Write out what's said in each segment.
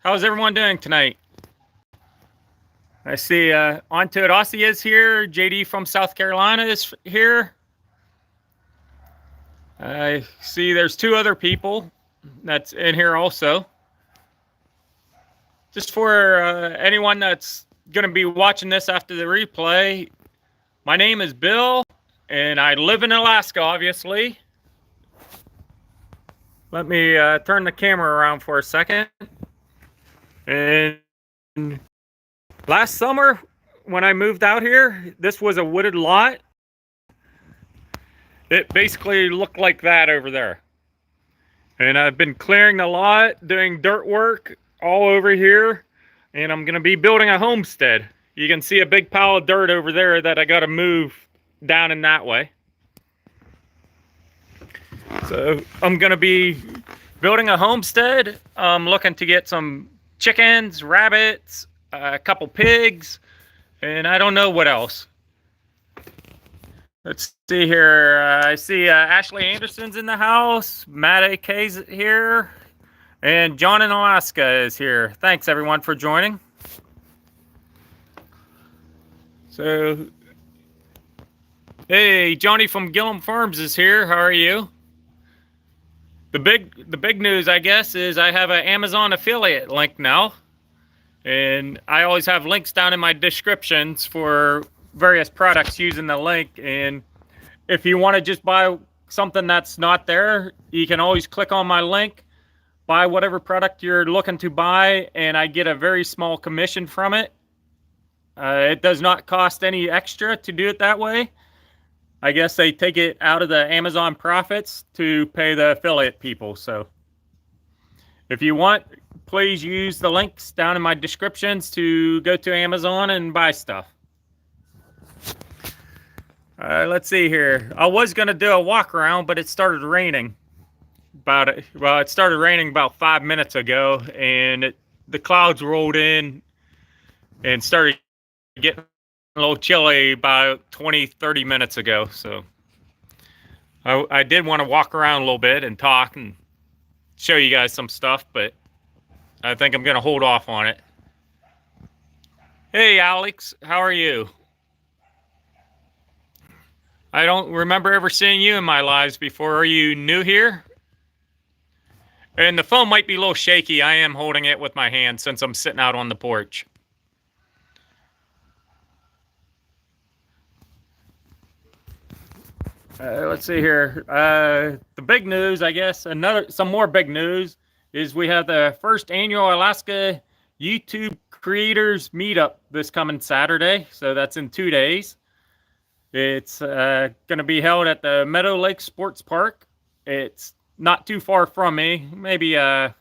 How's everyone doing tonight? I see Onto It Aussie is here. JD from South Carolina is here. I see there's two other people that's in here also. Just for anyone that's going to be watching this after the replay, my name is Bill, and I live in Alaska, obviously. Let me turn the camera around for a second. And last summer, when I moved out here, this was a wooded lot. It basically looked like that over there. And I've been clearing the lot, doing dirt work all over here, and I'm going to be building a homestead. You can see a big pile of dirt over there that I got to move down in that way. So I'm going to be building a homestead. I'm looking to get some chickens, rabbits, a couple pigs, and I don't know what else. Let's see here. I see Ashley Anderson's in the house. Matt AK's here. And John in Alaska is here. Thanks, everyone, for joining. So, hey, Johnny from Gillum Farms is here. How are you? The big news, I guess, is I have an Amazon affiliate link now. And I always have links down in my descriptions for various products using the link. And if you want to just buy something that's not there, you can always click on my link, buy whatever product you're looking to buy, and I get a very small commission from it. It does not cost any extra to do it that way. I guess they take it out of the Amazon profits to pay the affiliate people. So if you want, please use the links down in my descriptions to go to Amazon and buy stuff. Let's see here. I was going to do a walk around, but it started raining. It started raining about 5 minutes ago, and the clouds rolled in and started getting a little chilly about 20-30 minutes ago. So I did want to walk around a little bit and talk and show you guys some stuff, but I think I'm going to hold off on it. Hey, Alex, how are you? I don't remember ever seeing you in my lives before. Are you new here? And the phone might be a little shaky. I am holding it with my hand since I'm sitting out on the porch. Let's see here. The big news, I guess, some more big news is we have the first annual Alaska YouTube Creators Meetup this coming Saturday. So that's in 2 days. It's going to be held at the Meadow Lake Sports Park. It's not too far from me, maybe a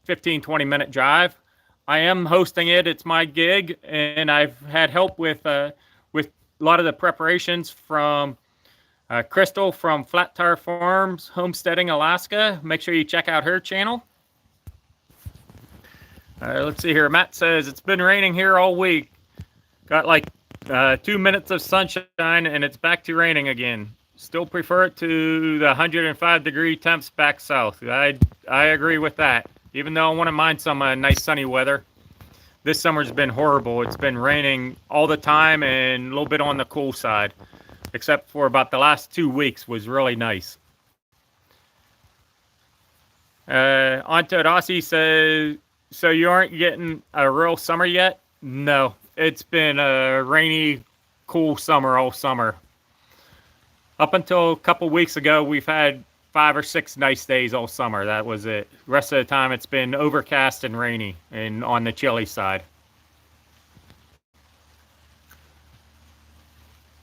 15-20 minute drive. I am hosting it. It's my gig, and I've had help with a lot of the preparations from Crystal from Flat Tire Farms, Homesteading, Alaska. Make sure you check out her channel. Let's see here. Matt says, it's been raining here all week. Got like 2 minutes of sunshine, and it's back to raining again. Still prefer it to the 105-degree temps back south. I agree with that. Even though I wouldn't mind some nice sunny weather, this summer's been horrible. It's been raining all the time and a little bit on the cool side, except for about the last 2 weeks was really nice. Onto It Aussie says, so you aren't getting a real summer yet? No, it's been a rainy, cool summer all summer. Up until a couple weeks ago, we've had 5 or 6 nice days all summer. That was it. The rest of the time, it's been overcast and rainy and on the chilly side.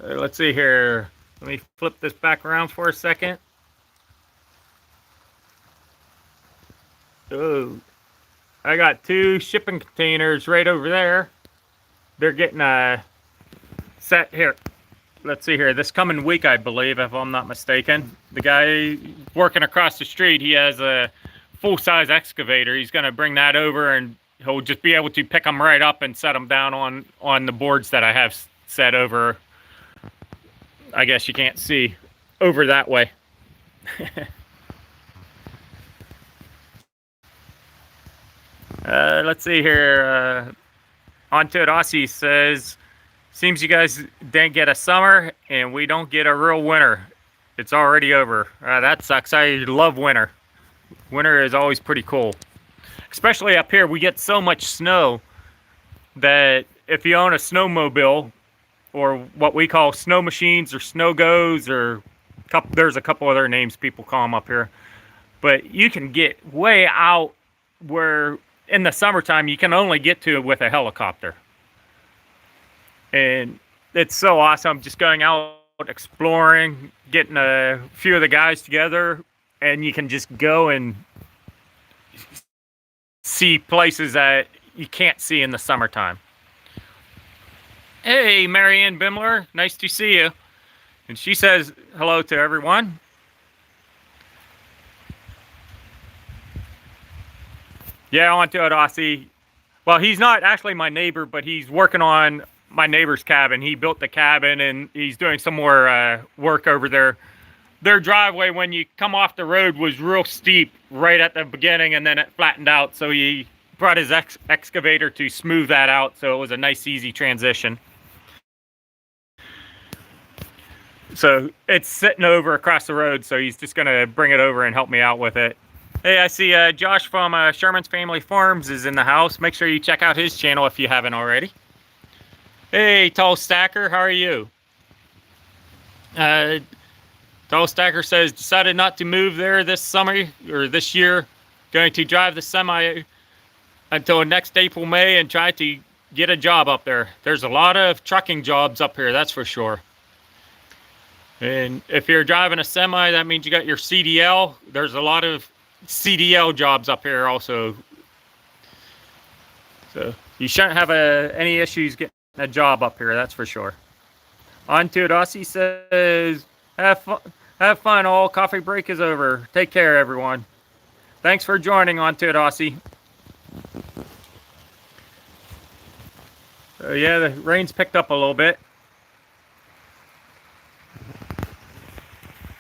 Let's see here. Let me flip this back around for a second. Oh, I got 2 shipping containers right over there. They're getting set here. Let's see here. This coming week, I believe, if I'm not mistaken. The guy working across the street, he has a full-size excavator. He's going to bring that over, and he'll just be able to pick them right up and set them down on the boards that I have set over. I guess you can't see over that way. Let's see here. Onto it, Aussie says, seems you guys didn't get a summer and we don't get a real winter. It's already over. That sucks. I love winter. Winter is always pretty cool. Especially up here, we get so much snow that if you own a snowmobile, or what we call snow machines or snow goes, or there's a couple other names people call them up here, but you can get way out where in the summertime you can only get to it with a helicopter. And it's so awesome just going out exploring, getting a few of the guys together, and you can just go and see places that you can't see in the summertime. Hey, Marianne Bimler, nice to see you. And she says hello to everyone. Yeah, onto it, Aussie. Well, he's not actually my neighbor, but he's working on my neighbor's cabin. He built the cabin, and he's doing some more work over there. Their driveway, when you come off the road, was real steep right at the beginning, and then it flattened out. So he brought his excavator to smooth that out, so it was a nice, easy transition. So it's sitting over across the road, so he's just going to bring it over and help me out with it. Hey, I see Josh from Sherman's Family Farms is in the house. Make sure you check out his channel if you haven't already. Hey, Tall Stacker, how are you? Tall Stacker says, decided not to move there this summer, or this year. Going to drive the semi until next April, May, and try to get a job up there. There's a lot of trucking jobs up here, that's for sure. And if you're driving a semi, that means you got your CDL. There's a lot of CDL jobs up here also. So you shouldn't have any issues getting a job up here, that's for sure. On to it, Aussie says, have fun, all. Coffee break is over. Take care, everyone. Thanks for joining On to it, Aussie. Yeah, the rain's picked up a little bit.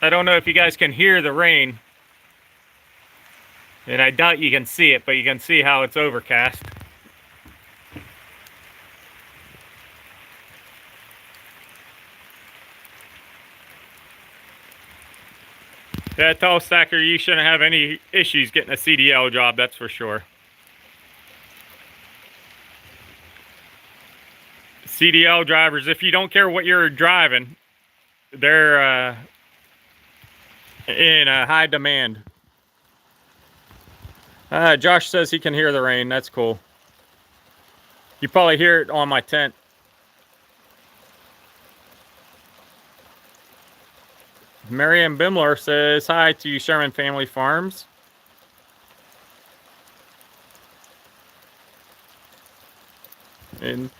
I don't know if you guys can hear the rain, and I doubt you can see it, but you can see how it's overcast. Yeah, Tall Stacker, you shouldn't have any issues getting a CDL job, that's for sure. CDL drivers, if you don't care what you're driving, they're in a high demand. Josh says he can hear the rain. That's cool. You probably hear it on my tent. Marianne Bimler says hi to Sherman Family Farms. And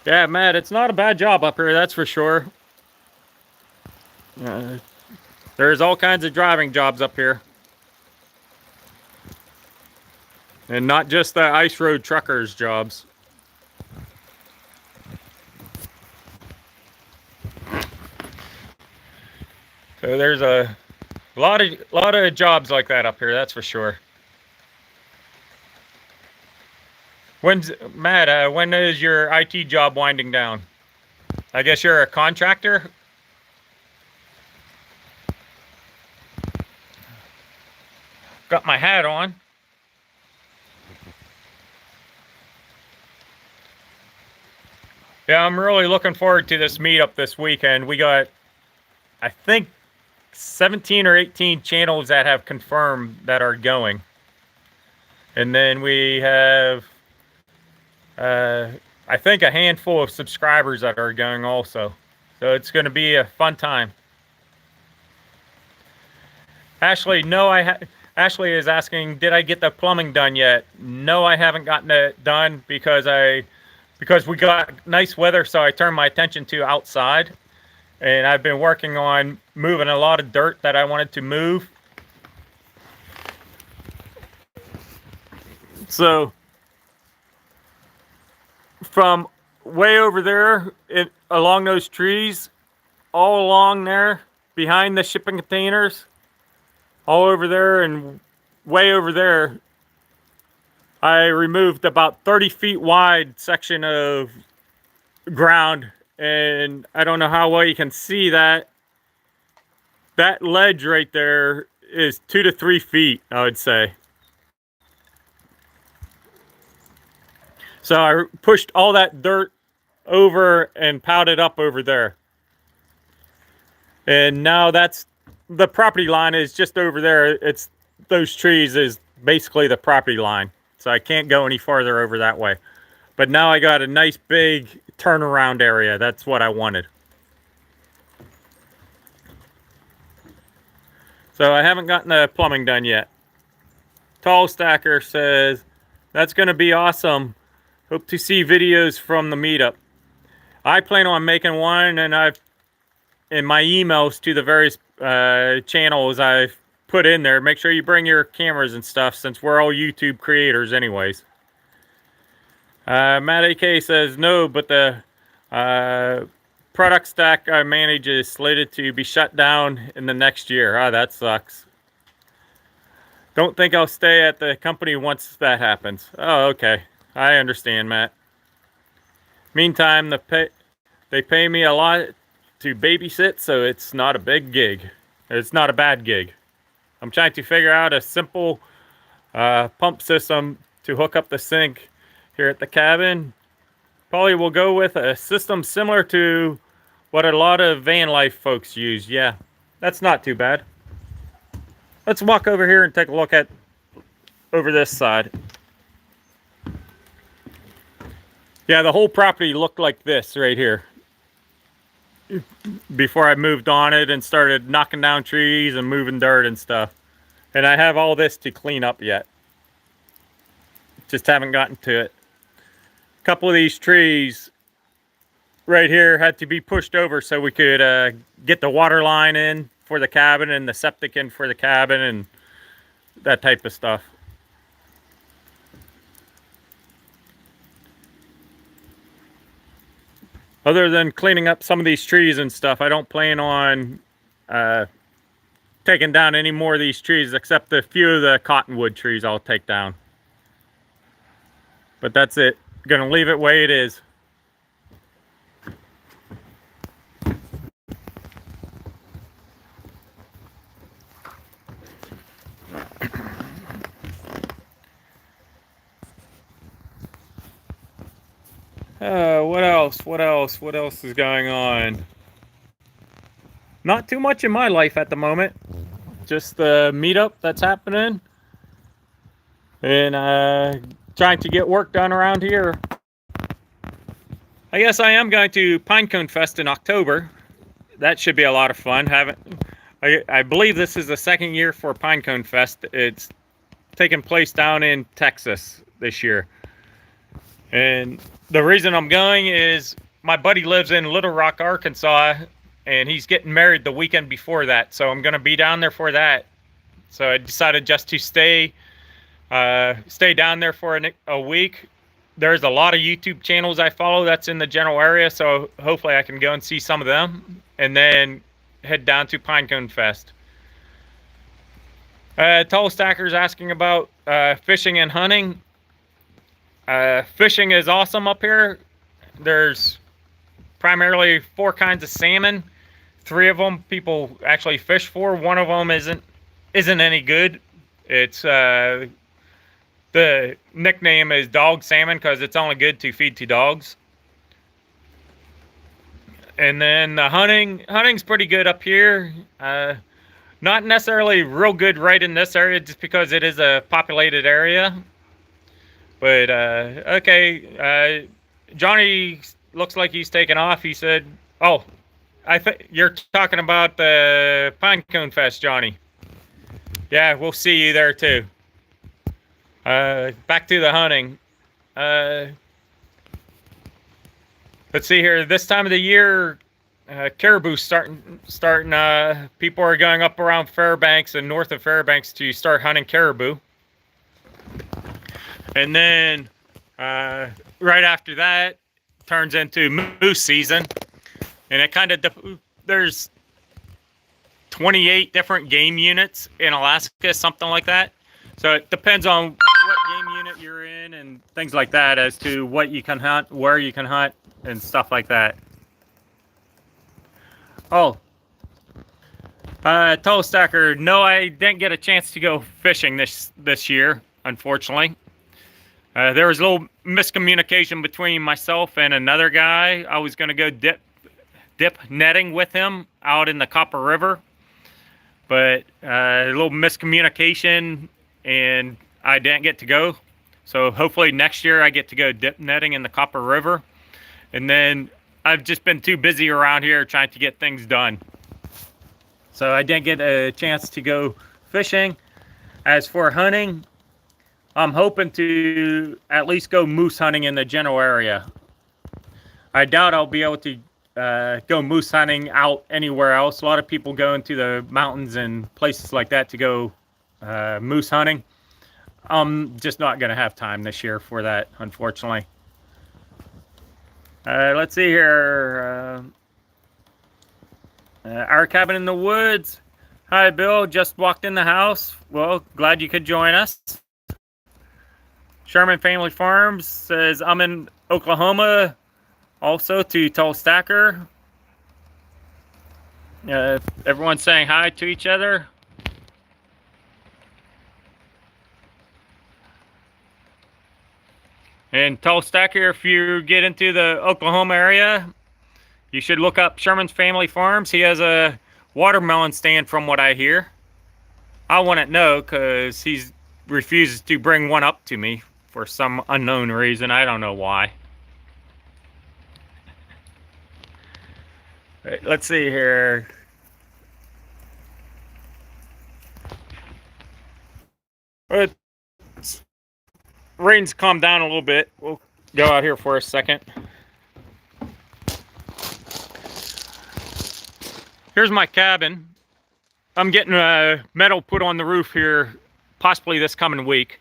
yeah, Matt, it's not a bad job up here, that's for sure. There's all kinds of driving jobs up here. And not just the ice road truckers jobs. So there's a lot of jobs like that up here, that's for sure. Matt, when is your IT job winding down? I guess you're a contractor? Got my hat on. Yeah, I'm really looking forward to this meetup this weekend. We got, I think, 17 or 18 channels that have confirmed that are going. And then we have, I think, a handful of subscribers that are going also. So it's going to be a fun time. Ashley, Ashley is asking, did I get the plumbing done yet? No, I haven't gotten it done because we got nice weather, so I turned my attention to outside. And I've been working on moving a lot of dirt that I wanted to move. So from way over there along those trees, all along there behind the shipping containers, all over there and way over there, I removed about 30 feet wide section of ground, and I don't know how well you can see that. That ledge right there is 2 to 3 feet, I would say. So I pushed all that dirt over and piled it up over there. And now that's the property line is just over there. It's those trees is basically the property line. So I can't go any farther over that way. But now I got a nice big turnaround area. That's what I wanted. So I haven't gotten the plumbing done yet. Tall Stacker says, that's going to be awesome. Hope to see videos from the meetup. I plan on making one, and I've in my emails to the various channels I've put in there. Make sure you bring your cameras and stuff, since we're all YouTube creators anyways. Matt AK says, no, but the product stack I manage is slated to be shut down in the next year. Ah, that sucks. Don't think I'll stay at the company once that happens. Oh, okay. I understand, Matt. Meantime, they pay me a lot to babysit, so it's not a big gig. It's not a bad gig. I'm trying to figure out a simple pump system to hook up the sink here at the cabin. Probably will go with a system similar to what a lot of van life folks use. Yeah, that's not too bad. Let's walk over here and take a look at over this side. Yeah, the whole property looked like this right here before I moved on it and started knocking down trees and moving dirt and stuff. And I have all this to clean up yet. Just haven't gotten to it. A couple of these trees right here had to be pushed over so we could get the water line in for the cabin and the septic in for the cabin and that type of stuff. Other than cleaning up some of these trees and stuff, I don't plan on taking down any more of these trees, except a few of the cottonwood trees I'll take down. But that's it. Gonna leave it way it is. What else? What else? What else is going on? Not too much in my life at the moment. Just the meetup that's happening. And trying to get work done around here. I guess I am going to Pinecone Fest in October. That should be a lot of fun. I believe this is the second year for Pinecone Fest. It's taking place down in Texas this year. And the reason I'm going is my buddy lives in Little Rock, Arkansas, and he's getting married the weekend before that. So I'm going to be down there for that. So I decided just to stay down there for a week. There's a lot of YouTube channels I follow that's in the general area, so hopefully I can go and see some of them and then head down to Pinecone Fest. Tall Stacker's asking about fishing and hunting. Fishing is awesome up here. There's primarily 4 kinds of salmon. 3 of them people actually fish for. One of them isn't any good. It's the nickname is dog salmon because it's only good to feed to dogs. And then the hunting's pretty good up here. Not necessarily real good right in this area just because it is a populated area. But okay, Johnny looks like he's taken off. He said, "Oh, I think you're talking about the Pinecone Fest, Johnny." Yeah, we'll see you there too. Back to the hunting. Let's see here. This time of the year, caribou's starting. People are going up around Fairbanks and north of Fairbanks to start hunting caribou. And then right after that, turns into moose season. And it kind of there's 28 different game units in Alaska, something like that. So it depends on what game unit state you're in and things like that as to what you can hunt, where you can hunt, and stuff like that. Oh, Toe Stacker, no, I didn't get a chance to go fishing this year, unfortunately. There was a little miscommunication between myself and another guy. I was going to go dip netting with him out in the Copper River, but a little miscommunication and I didn't get to go. So hopefully next year I get to go dip netting in the Copper River. And then I've just been too busy around here trying to get things done. So I didn't get a chance to go fishing. As for hunting, I'm hoping to at least go moose hunting in the general area. I doubt I'll be able to go moose hunting out anywhere else. A lot of people go into the mountains and places like that to go moose hunting. I'm just not going to have time this year for that, unfortunately. Let's see here. Our cabin in the woods. Hi, Bill. Just walked in the house. Well, glad you could join us. Sherman Family Farms says, I'm in Oklahoma. Also to Tall Stacker. Everyone's saying hi to each other. And Tall Stacker, if you get into the Oklahoma area, you should look up Sherman's Family Farms. He has a watermelon stand from what I hear. I wouldn't know because he refuses to bring one up to me for some unknown reason. I don't know why. Right, let's see here. Rain's calmed down a little bit. We'll go out here for a second. Here's my cabin. I'm getting metal put on the roof here, possibly this coming week.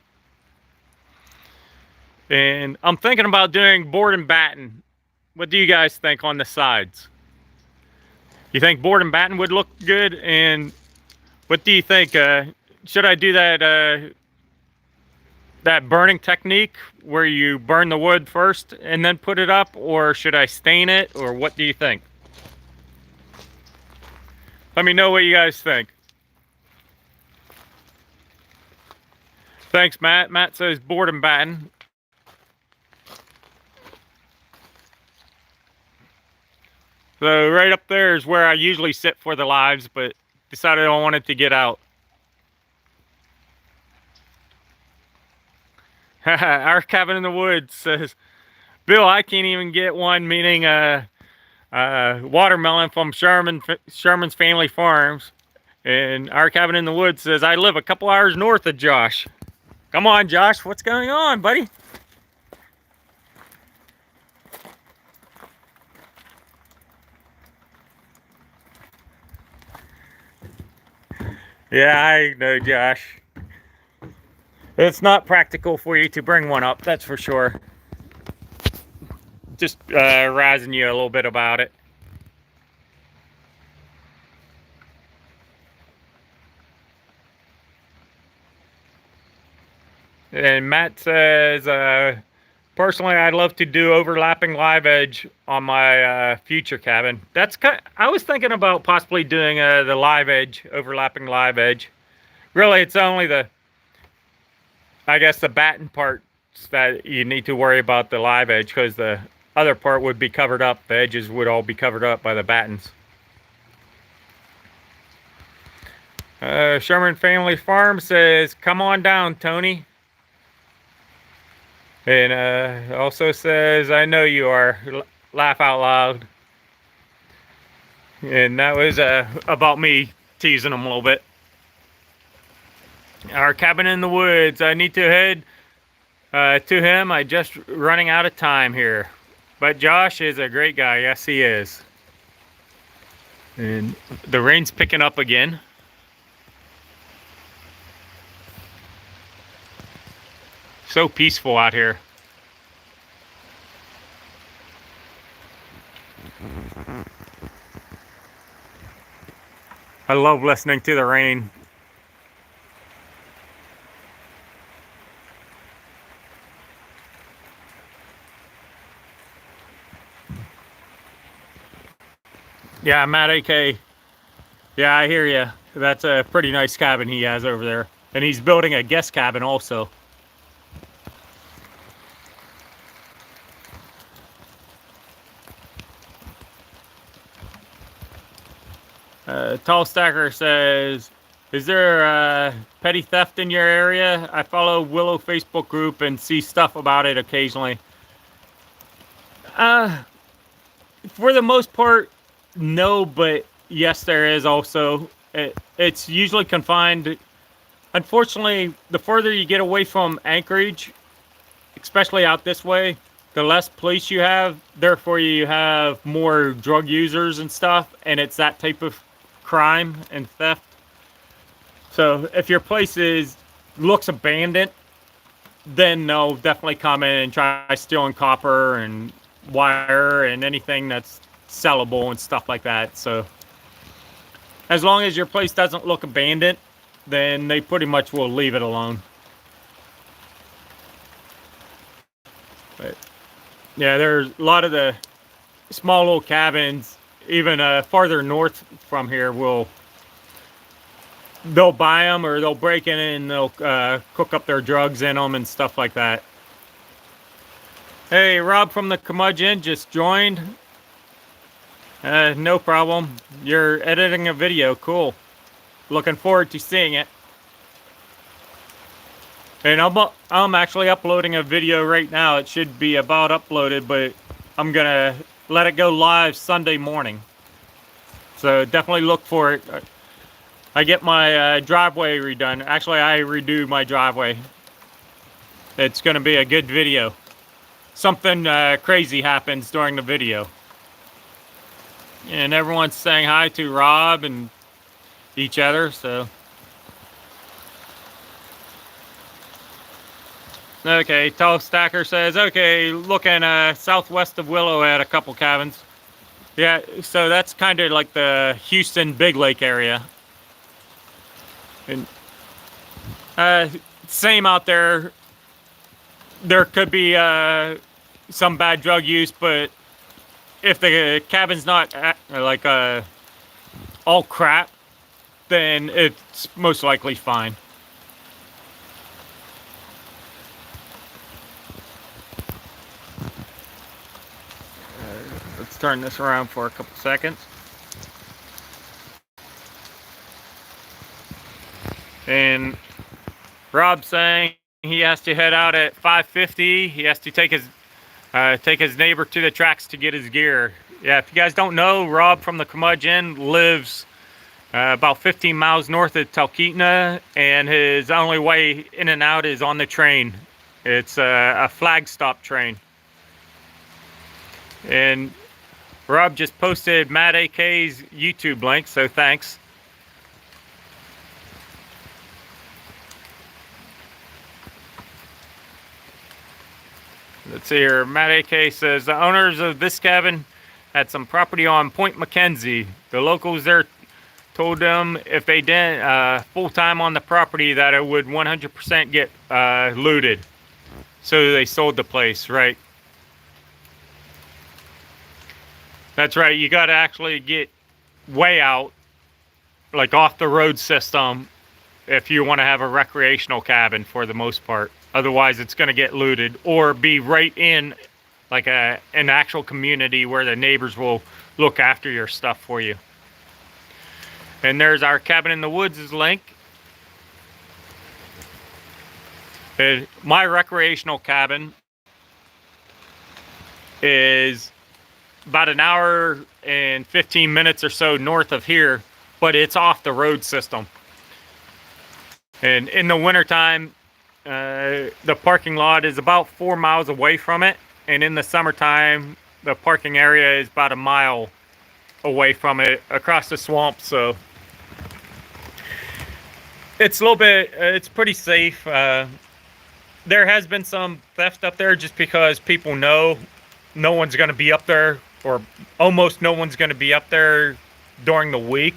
And I'm thinking about doing board and batten. What do you guys think on the sides? You think board and batten would look good? And what do you think? Should I do that that burning technique where you burn the wood first and then put it up, or should I stain it, or what do you think? Let me know what you guys think. Thanks, Matt. Matt says board and batten. So right up there is where I usually sit for the lives, but decided I wanted to get out. Our cabin in the woods says, Bill, I can't even get one, meaning watermelon from Sherman's Family Farms. And our cabin in the woods says, I live a couple hours north of Josh. Come on, Josh, what's going on, buddy? Yeah, I know, Josh. It's not practical for you to bring one up, that's for sure. Just razzing you a little bit about it. And Matt says, personally, I'd love to do overlapping live edge on my future cabin. I was thinking about possibly doing the live edge, overlapping live edge. Really, it's only I guess the batten parts that you need to worry about the live edge, because the other part would be covered up. The edges would all be covered up by the battens. Sherman Family Farm says, come on down, Tony. And also says, I know you are. Laugh out loud. And that was about me teasing him a little bit. Our cabin in the woods. I need to head to him. I just running out of time here. But Josh is a great guy. Yes, he is. And the rain's picking up again. So peaceful out here. I love listening to the rain. Yeah, Matt AK. Yeah, I hear you. That's a pretty nice cabin he has over there. And he's building a guest cabin also. Tall Stacker says, is there petty theft in your area? I follow Willow Facebook group and see stuff about it occasionally. For the most part, no, but yes, there is also. It's usually confined. Unfortunately, the further you get away from Anchorage, especially out this way, the less police you have. Therefore, you have more drug users and stuff, and it's that type of crime and theft. So if your place looks abandoned, then they'll definitely come in and try stealing copper and wire and anything that's sellable and stuff like that. So as long as your place doesn't look abandoned, then they pretty much will leave it alone. But yeah, there's a lot of the small little cabins, even farther north from here, they'll buy them or they'll break in and they'll cook up their drugs in them and stuff like that. Hey, Rob from the Curmudgeon just joined. No problem. You're editing a video. Cool. Looking forward to seeing it. And I'm actually uploading a video right now. It should be about uploaded, but I'm gonna let it go live Sunday morning. So definitely look for it. I get my driveway redone. Actually, I redo my driveway. It's gonna be a good video. Something crazy happens during the video. And everyone's saying hi to Rob and each other, so. Okay, Tall Stacker says, okay, looking southwest of Willow at a couple cabins. Yeah, so that's kind of like the Houston Big Lake area. And same out there. There could be some bad drug use, but if the cabin's not like all crap, then it's most likely fine. Let's turn this around for a couple seconds. And Rob's saying he has to head out at 5:50. He has to take his neighbor to the tracks to get his gear. Yeah, if you guys don't know, Rob from the Curmudgeon lives about 15 miles north of Talkeetna, and his only way in and out is on the train. It's a flag stop train. And Rob just posted Matt AK's YouTube link, so thanks. Let's see here. Matt AK says the owners of this cabin had some property on Point Mackenzie. The locals there told them if they didn't full time on the property that it would 100% get looted. So they sold the place, right? That's right. You got to actually get way out, like off the road system, if you want to have a recreational cabin for the most part. Otherwise, it's going to get looted, or be right in like an actual community where the neighbors will look after your stuff for you. And there's our Cabin in the Woods link. And my recreational cabin is about an hour and 15 minutes or so north of here, but it's off the road system. And in the wintertime, the parking lot is about 4 miles away from it. And in the summertime, the parking area is about a mile away from it across the swamp. So it's a little bit, it's pretty safe. There has been some theft up there just because people know no one's going to be up there, or almost no one's going to be up there during the week.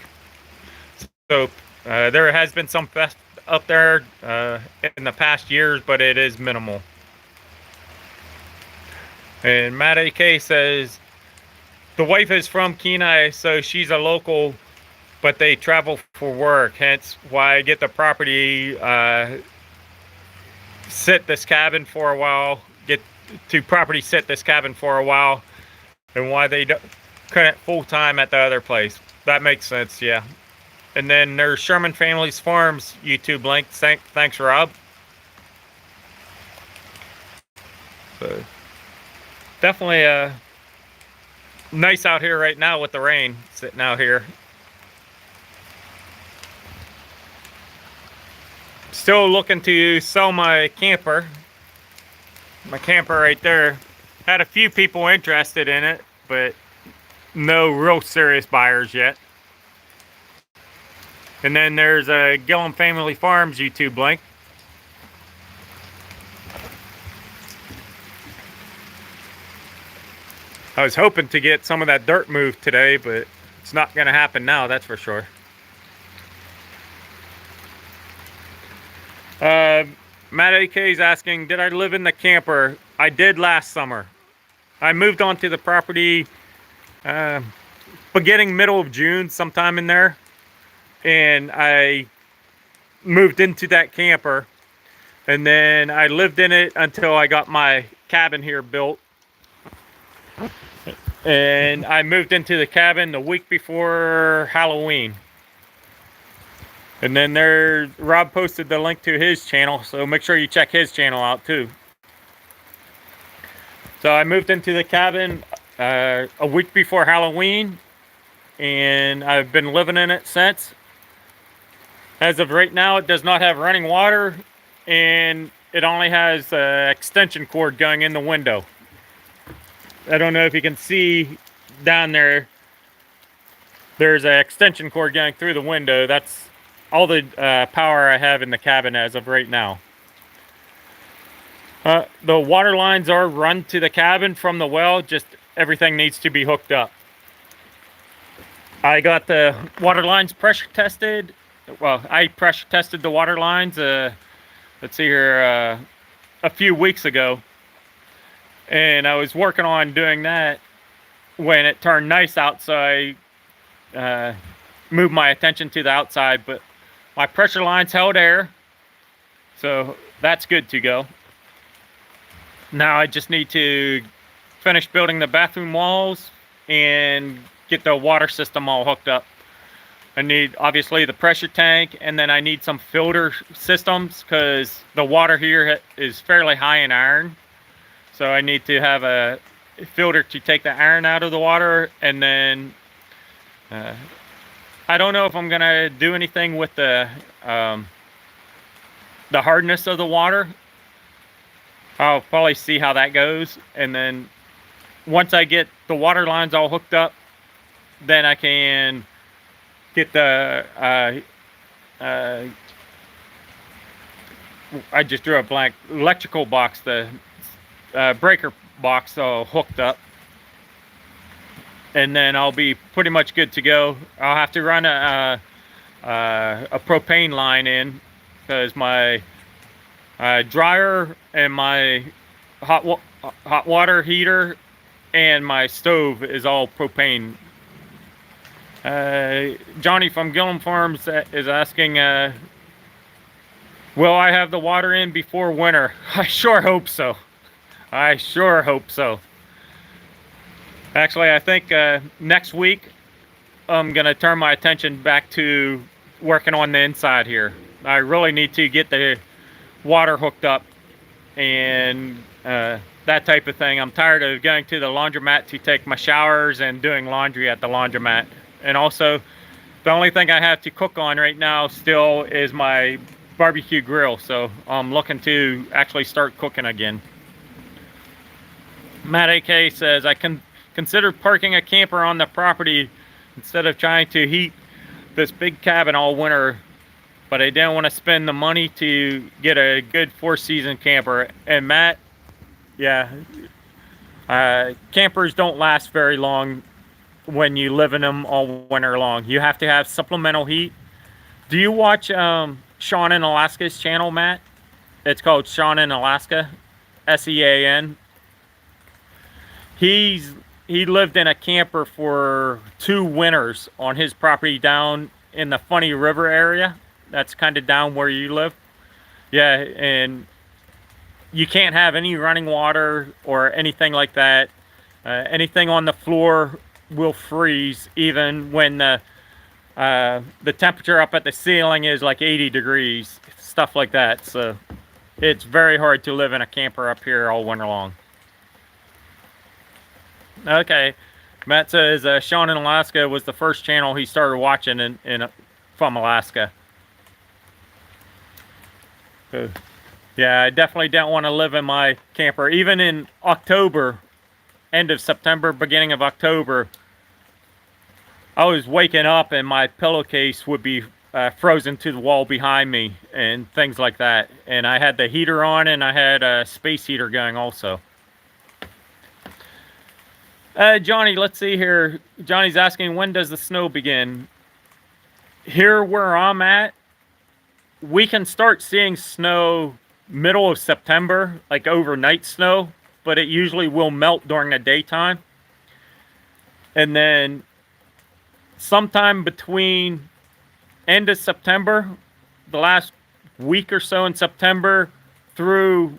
So there has been some theft up there in the past years, but it is minimal. And Matt AK says the wife is from Kenai, so she's a local, but they travel for work. Hence why I get the property, sit this cabin for a while, get to property sit this cabin for a while, and why they couldn't full-time at the other place. That makes sense, yeah. And then there's Sherman Families Farms YouTube link. Thanks, Rob. So definitely nice out here right now with the rain sitting out here. Still looking to sell my camper. My camper right there. Had a few people interested in it, but no real serious buyers yet. And then there's a Gillum Family Farms YouTube link. I was hoping to get some of that dirt moved today, but it's not going to happen now, that's for sure. Matt AK is asking, did I live in the camper? I did last summer. I moved onto the property beginning middle of June, sometime in there. And I moved into that camper. And then I lived in it until I got my cabin here built. And I moved into the cabin the week before Halloween. And then Rob posted the link to his channel, so make sure you check his channel out too. So I moved into the cabin a week before Halloween, and I've been living in it since. As of right now, it does not have running water, and it only has an extension cord going in the window. I don't know if you can see down there. There's an extension cord going through the window. That's all the power I have in the cabin as of right now. The water lines are run to the cabin from the well, just everything needs to be hooked up. I got the water lines pressure tested. Well, I pressure tested the water lines, let's see here, a few weeks ago. And I was working on doing that when it turned nice out, so I moved my attention to the outside, but my pressure lines held air, so that's good to go. Now I just need to finish building the bathroom walls and get the water system all hooked up. I need obviously the pressure tank, and then I need some filter systems because the water here is fairly high in iron. So I need to have a filter to take the iron out of the water, and then I don't know if I'm gonna do anything with the hardness of the water. I'll probably see how that goes, and then once I get the water lines all hooked up, then I can get the I just drew a blank, electrical box, the breaker box all hooked up, and then I'll be pretty much good to go. I'll have to run a propane line in because my dryer and my hot water heater and my stove is all propane. Johnny from Gillum Farms is asking, will I have the water in before winter? I sure hope so. I sure hope so. Actually, I think next week I'm gonna turn my attention back to working on the inside here. I really need to get the water hooked up and that type of thing. I'm tired of going to the laundromat to take my showers and doing laundry at the laundromat. And also, the only thing I have to cook on right now still is my barbecue grill. So I'm looking to actually start cooking again. Matt AK says, I considered parking a camper on the property instead of trying to heat this big cabin all winter, but I didn't want to spend the money to get a good 4-season camper. And Matt, yeah, campers don't last very long when you live in them all winter long. You have to have supplemental heat. Do you watch Sean in Alaska's channel, Matt? It's called Sean in Alaska, SEAN. He he lived in a camper for 2 winters on his property down in the Funny River area. That's kind of down where you live. Yeah, and you can't have any running water or anything like that. Anything on the floor will freeze, even when the temperature up at the ceiling is like 80 degrees, stuff like that. So it's very hard to live in a camper up here all winter long. Okay, Matt says Sean in Alaska was the first channel he started watching from Alaska. Yeah, I definitely don't want to live in my camper. Even in October, end of September, beginning of October, I was waking up and my pillowcase would be frozen to the wall behind me and things like that. And I had the heater on and I had a space heater going also. Johnny, let's see here. Johnny's asking, when does the snow begin? Here where I'm at, we can start seeing snow middle of September, like overnight snow, but it usually will melt during the daytime. And then sometime between end of September, the last week or so in September, through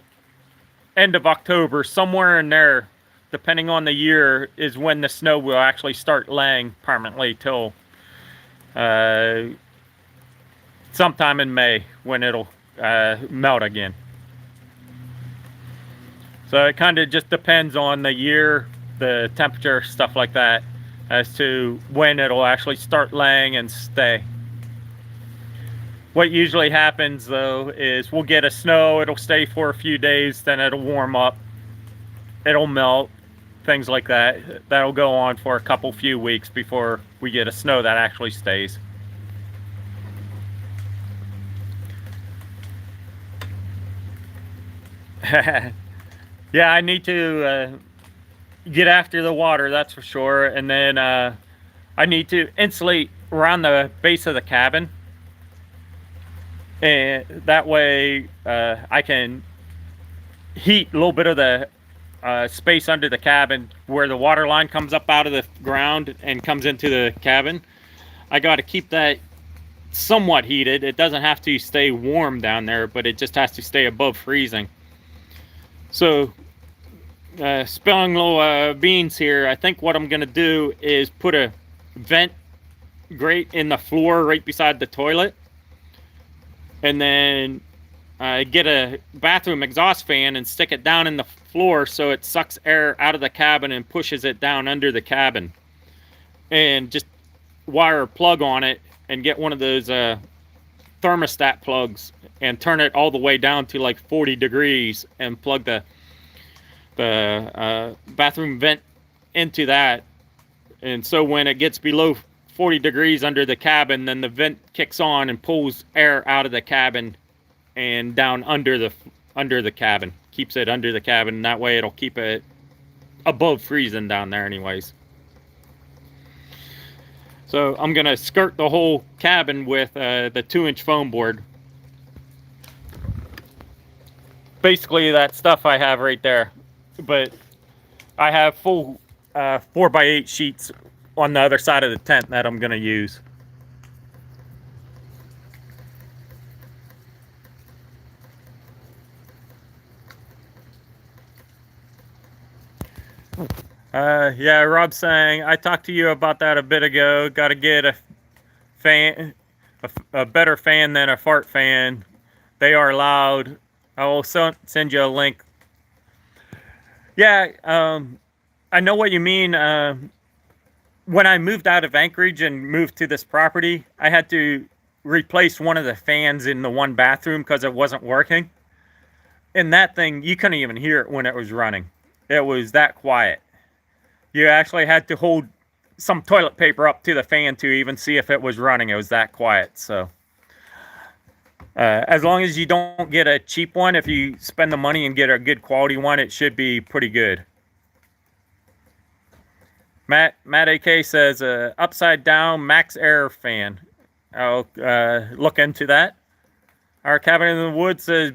end of October, somewhere in there, depending on the year, is when the snow will actually start laying permanently till sometime in May, when it'll melt again. So it kind of just depends on the year, the temperature, stuff like that, as to when it'll actually start laying and stay. What usually happens though is we'll get a snow, it'll stay for a few days, then it'll warm up, it'll melt, things like that. That'll go on for a few weeks before we get a snow that actually stays. Yeah, I need to get after the water, that's for sure. And then I need to insulate around the base of the cabin. And that way I can heat a little bit of the space under the cabin where the water line comes up out of the ground and comes into the cabin. I got to keep that somewhat heated. It doesn't have to stay warm down there, but it just has to stay above freezing. So spilling little beans here, I think what I'm going to do is put a vent grate in the floor right beside the toilet, and then get a bathroom exhaust fan and stick it down in the floor so it sucks air out of the cabin and pushes it down under the cabin. And just wire a plug on it and get one of those thermostat plugs and turn it all the way down to like 40 degrees and plug the bathroom vent into that. And so when it gets below 40 degrees under the cabin, then the vent kicks on and pulls air out of the cabin and down under the cabin, keeps it under the cabin, and that way it'll keep it above freezing down there anyways. So I'm gonna skirt the whole cabin with the 2-inch foam board. Basically that stuff I have right there, but I have full 4x8 sheets on the other side of the tent that I'm gonna use. Yeah, Rob's saying, I talked to you about that a bit ago. Got to get a fan, a better fan than a fart fan. They are loud. I will send you a link. Yeah, I know what you mean. When I moved out of Anchorage and moved to this property, I had to replace one of the fans in the one bathroom because it wasn't working. And that thing, you couldn't even hear it when it was running. It was that quiet. You actually had to hold some toilet paper up to the fan to even see if it was running. It was that quiet. So as long as you don't get a cheap one, if you spend the money and get a good quality one, it should be pretty good. Matt AK says upside down max air fan. I'll look into that. Our cabin in the woods says,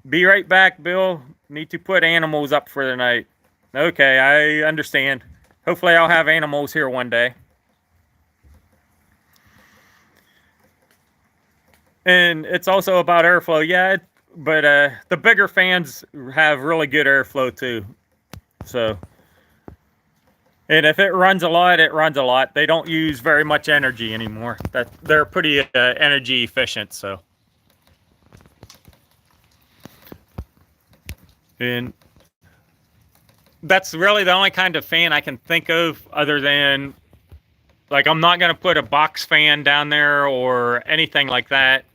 be right back, Bill. Need to put animals up for the night. Okay, I understand. Hopefully I'll have animals here one day. And it's also about airflow, yeah, but the bigger fans have really good airflow too. So, and if it runs a lot, it runs a lot. They don't use very much energy anymore. They're pretty energy efficient. So, and that's really the only kind of fan I can think of, other than, like, I'm not going to put a box fan down there or anything like that.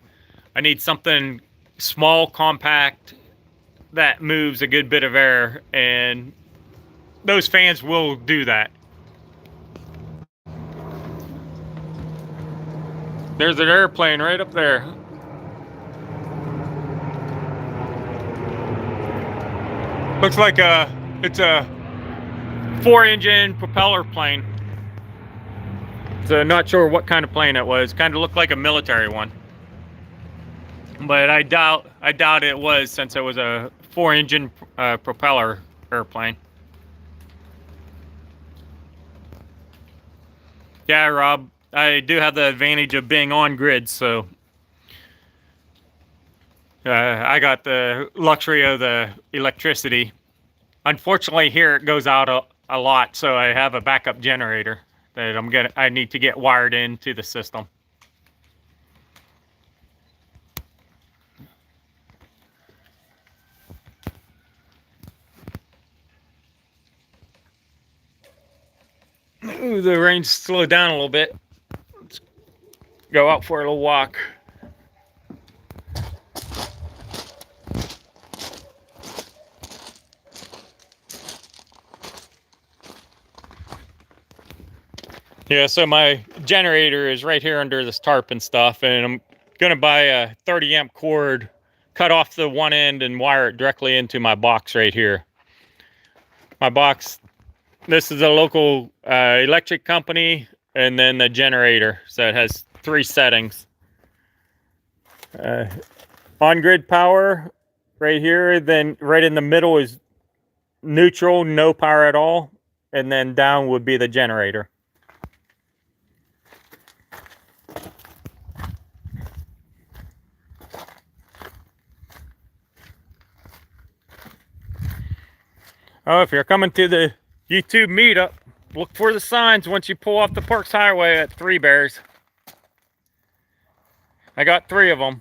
I need something small, compact, that moves a good bit of air, and those fans will do that. There's an airplane right up there. Looks like it's a 4-engine propeller plane. So not sure what kind of plane it was. Kind of looked like a military one. But I doubt it was, since it was a 4-engine propeller airplane. Yeah, Rob, I do have the advantage of being on grid, so I got the luxury of the electricity. Unfortunately, here it goes out a lot, so I have a backup generator that I need to get wired into the system. Ooh, the rain's slowed down a little bit. Let's go out for a little walk. Yeah, so my generator is right here under this tarp and stuff, and I'm gonna buy a 30 amp cord, cut off the one end and wire it directly into my box right here. My box, this is a local electric company, and then the generator, so it has 3 settings. On-grid power right here, then right in the middle is neutral, no power at all, and then down would be the generator. Oh, if you're coming to the YouTube meetup, look for the signs once you pull off the Parks Highway at Three Bears. I got 3 of them.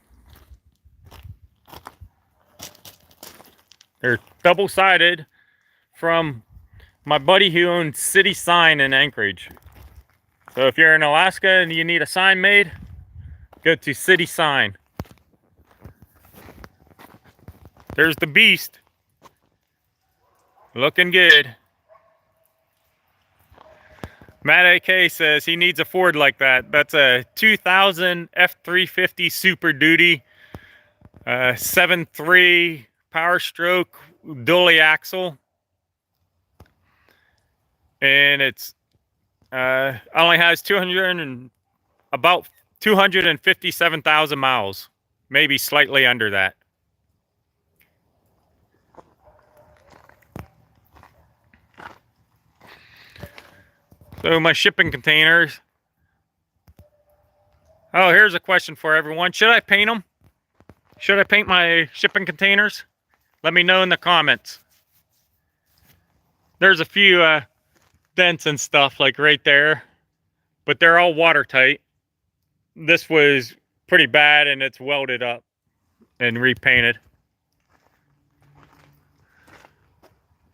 They're double-sided from my buddy who owns City Sign in Anchorage. So if you're in Alaska and you need a sign made, go to City Sign. There's the beast. Looking good. Matt AK says he needs a Ford like that. That's a 2000 F350 Super Duty, 7.3 power stroke, dually axle. And it's only has about 257,000 miles, maybe slightly under that. So my shipping containers. Oh, here's a question for everyone. Should I paint them? Should I paint my shipping containers? Let me know in the comments. There's a few dents and stuff like right there, but they're all watertight. This was pretty bad, and it's welded up and repainted.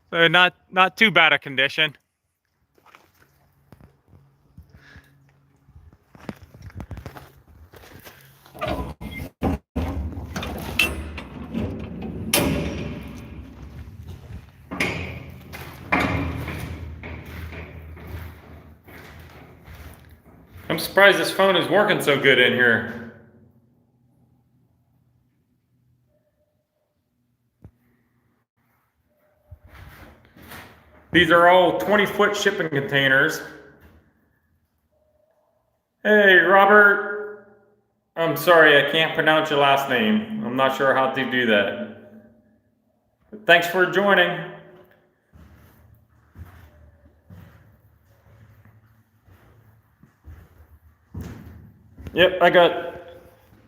So not too bad a condition. I'm surprised this phone is working so good in here. These are all 20-foot shipping containers. Hey, Robert. I'm sorry, I can't pronounce your last name. I'm not sure how to do that. Thanks for joining. Yep, I got,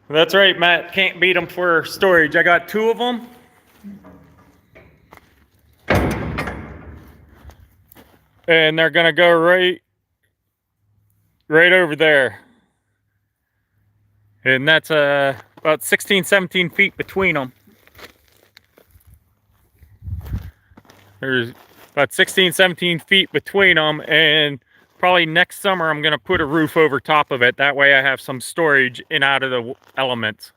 that's right, Matt, can't beat them for storage. I got 2 of them. And they're gonna go right over there. And that's about 16, 17 feet between them. There's about 16, 17 feet between them, and probably next summer I'm gonna put a roof over top of it. That way I have some storage in out of the elements.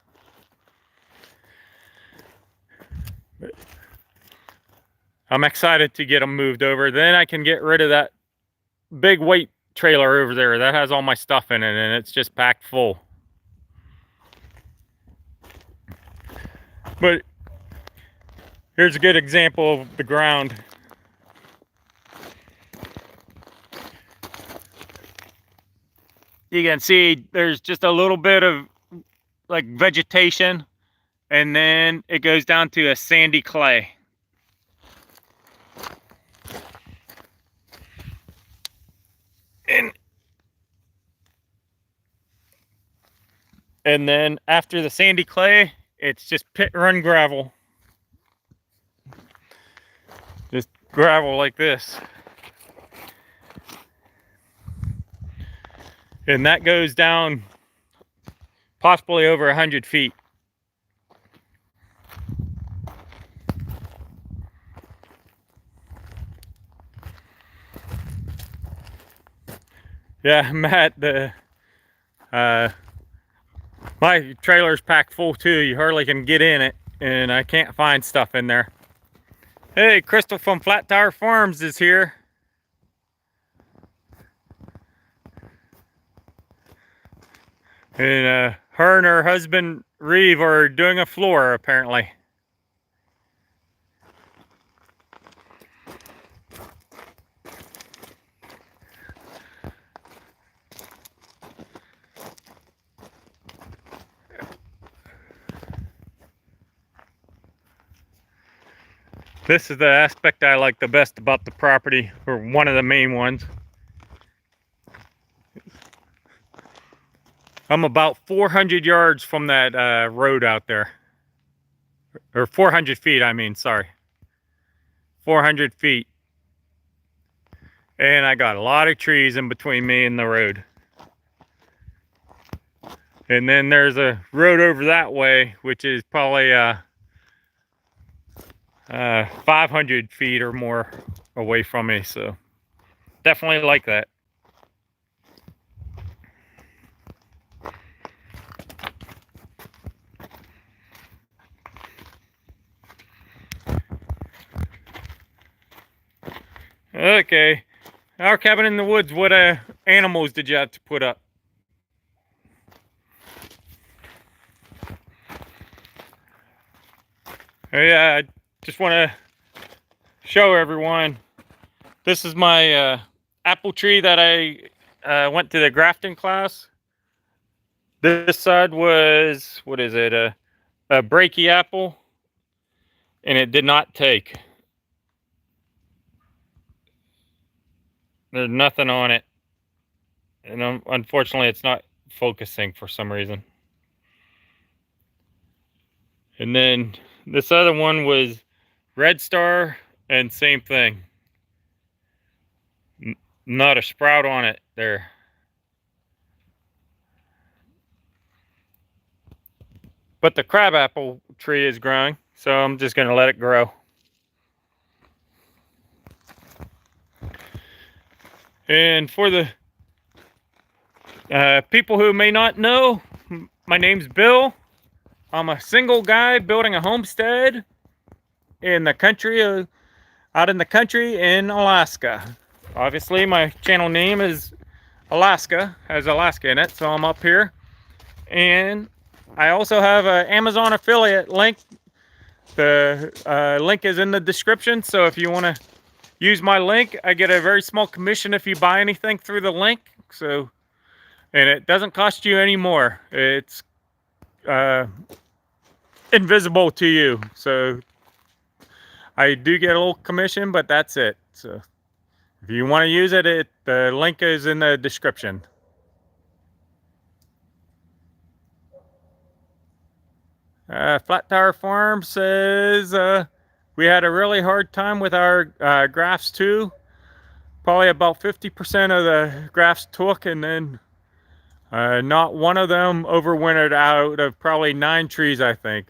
I'm excited to get them moved over. Then I can get rid of that big weight trailer over there that has all my stuff in it, and it's just packed full. But here's a good example of the ground. You can see there's just a little bit of like vegetation, and then it goes down to a sandy clay. And then after the sandy clay, it's just pit run gravel. Just gravel like this. And that goes down possibly over 100 feet. Yeah, Matt, my trailer's packed full too. You hardly can get in it, and I can't find stuff in there. Hey, Crystal from Flat Tire Farms is here. And her and her husband Reeve are doing a floor apparently. This is the aspect I like the best about the property, or one of the main ones. I'm about 400 yards from that road out there. Or 400 feet, I mean, sorry. 400 feet. And I got a lot of trees in between me and the road. And then there's a road over that way, which is probably 500 feet or more away from me, so definitely like that. Okay, our cabin in the woods, what animals did you have to put up? Yeah, I just want to show everyone, this is my apple tree that I went to the grafting class. This side was, what is it, a breaky apple, and it did not take. There's nothing on it, and unfortunately it's not focusing for some reason. And then this other one was red star, and same thing. Not a sprout on it there. But the crabapple tree is growing, so I'm just going to let it grow. And for the people who may not know, my name's Bill. I'm a single guy building a homestead in the country, out in the country in Alaska. Obviously, my channel name is Alaska, has Alaska in it, so I'm up here. And I also have an Amazon affiliate link. The link is in the description, so if you want to use my link, I get a very small commission if you buy anything through the link. So, and it doesn't cost you any more. It's invisible to you. So I do get a little commission, but that's it. So if you want to use it, the link is in the description. Flat Tire Farm says we had a really hard time with our grafts too. Probably about 50% of the grafts took, and then not one of them overwintered out of probably 9 trees, I think.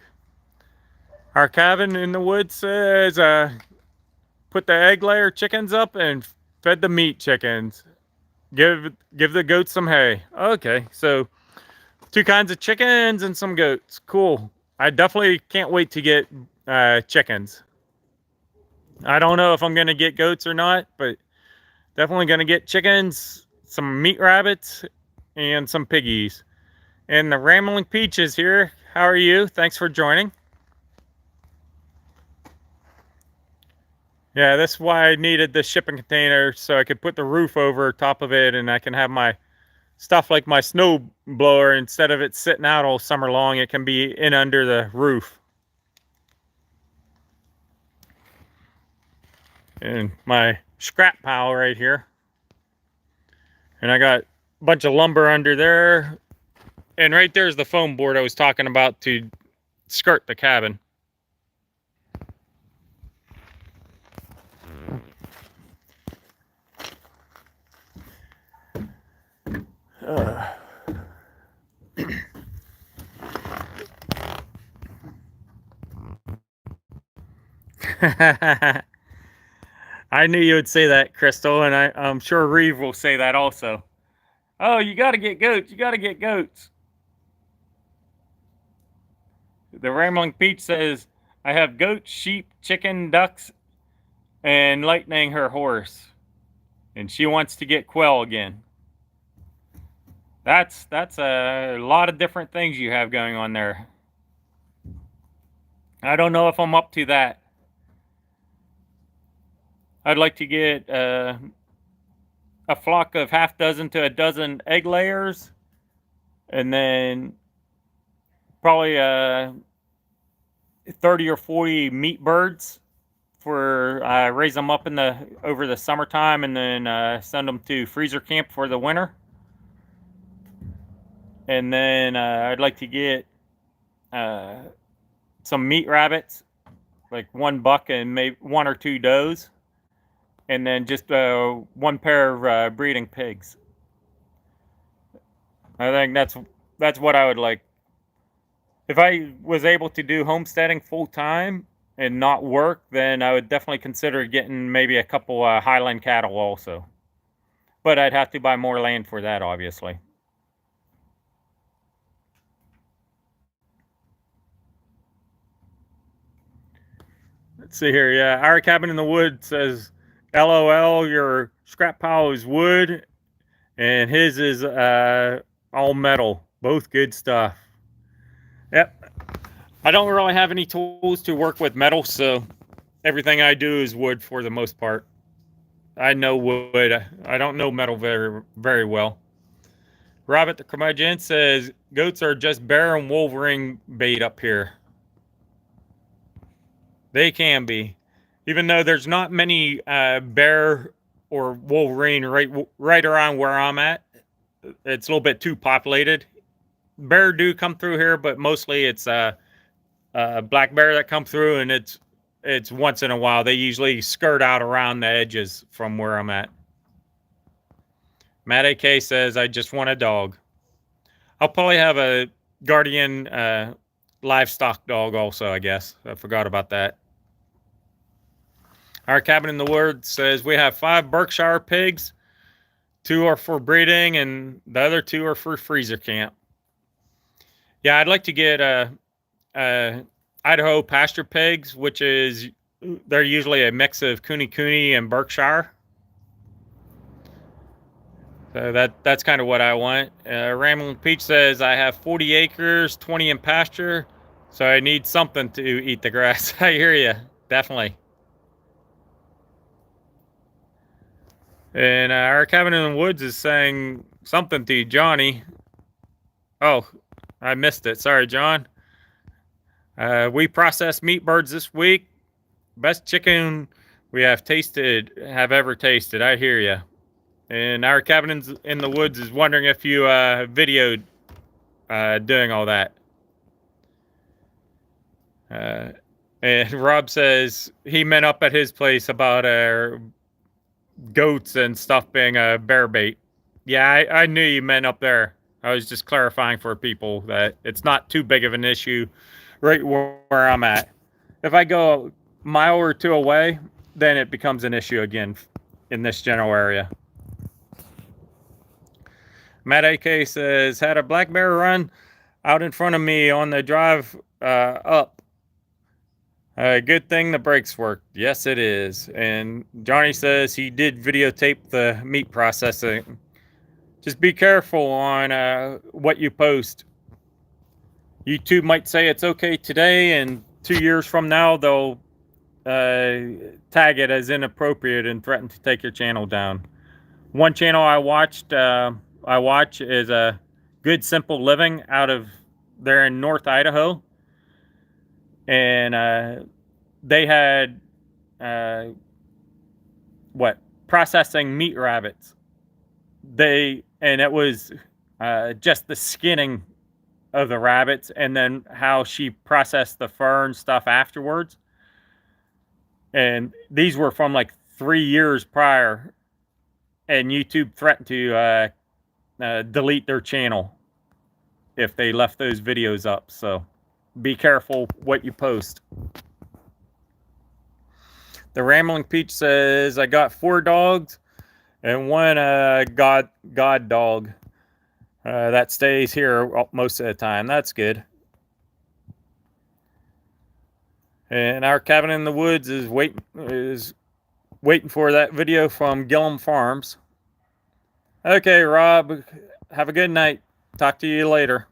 Our cabin in the woods says put the egg layer chickens up and fed the meat chickens. Give the goats some hay. Okay, so 2 kinds of chickens and some goats. Cool. I definitely can't wait to get chickens. I don't know if I'm gonna get goats or not, but definitely gonna get chickens, some meat rabbits, and some piggies. And the Rambling Peach is here. How are you? Thanks for joining. Yeah, that's why I needed the shipping container, so I could put the roof over top of it, and I can have my stuff like my snow blower, instead of it sitting out all summer long, it can be in under the roof. And my scrap pile right here. And I got a bunch of lumber under there. And right there's the foam board I was talking about to skirt the cabin. I knew you would say that, Crystal, and I'm sure Reeve will say that also. Oh, you got to get goats. You got to get goats. The Rambling Peach says, I have goats, sheep, chicken, ducks, and Lightning her horse. And she wants to get Quell again. That's a lot of different things you have going on there. I don't know if I'm up to that. I'd like to get a flock of half dozen to a dozen egg layers, and then probably 30 or 40 meat birds for raise them up in over the summertime, and then send them to freezer camp for the winter. And then I'd like to get some meat rabbits, like 1 buck and maybe 1 or 2 does, and then just 1 pair of breeding pigs. I think that's what I would like. If I was able to do homesteading full time and not work, then I would definitely consider getting maybe a couple Highland cattle also. But I'd have to buy more land for that, obviously. Let's see here. Yeah, our cabin in the woods says, LOL, your scrap pile is wood, and his is all metal. Both good stuff. Yep. I don't really have any tools to work with metal, so everything I do is wood for the most part. I know wood. I don't know metal very, very well. Robert the Curmudgeon says, goats are just bear and wolverine bait up here. They can be. Even though there's not many bear or wolverine right around where I'm at. It's a little bit too populated. Bear do come through here, but mostly it's black bear that come through, and it's once in a while. They usually skirt out around the edges from where I'm at. Matt AK says, I just want a dog. I'll probably have a guardian livestock dog also, I guess. I forgot about that. Our cabin in the woods says we have 5 Berkshire pigs. 2 are for breeding, and the other 2 are for freezer camp. Yeah, I'd like to get Idaho pasture pigs, which is, they're usually a mix of Cooney and Berkshire. So that's kind of what I want. Rambling Peach says, I have 40 acres, 20 in pasture, so I need something to eat the grass. I hear you, definitely. And our cabin in the woods is saying something to Johnny. Oh, I missed it. Sorry, John. We processed meat birds this week. Best chicken we have ever tasted. I hear you. And our cabin in the woods is wondering if you videoed doing all that. Uh, and Rob says he meant up at his place about goats and stuff being a bear bait. Yeah, I knew you meant up there. I was just clarifying for people that it's not too big of an issue right where I'm at. If I go a mile or two away, then it becomes an issue again in this general area. Matt AK says, had a black bear run out in front of me on the drive up. Good thing the brakes worked. Yes, it is. And Johnny says he did videotape the meat processing. Just be careful on what you post. YouTube might say it's okay today, and 2 years from now, they'll tag it as inappropriate and threaten to take your channel down. One channel I watch is a Good Simple Living out of there in North Idaho, and they had processing meat rabbits. And it was just the skinning of the rabbits, and then how she processed the fur and stuff afterwards. And these were from like 3 years prior, and YouTube threatened to delete their channel if they left those videos up. So be careful what you post. The Rambling Peach says, I got 4 dogs and one god dog that stays here most of the time. That's good. And our cabin in the woods is waiting for that video from Gillum Farms. Okay, Rob, have a good night. Talk to you later.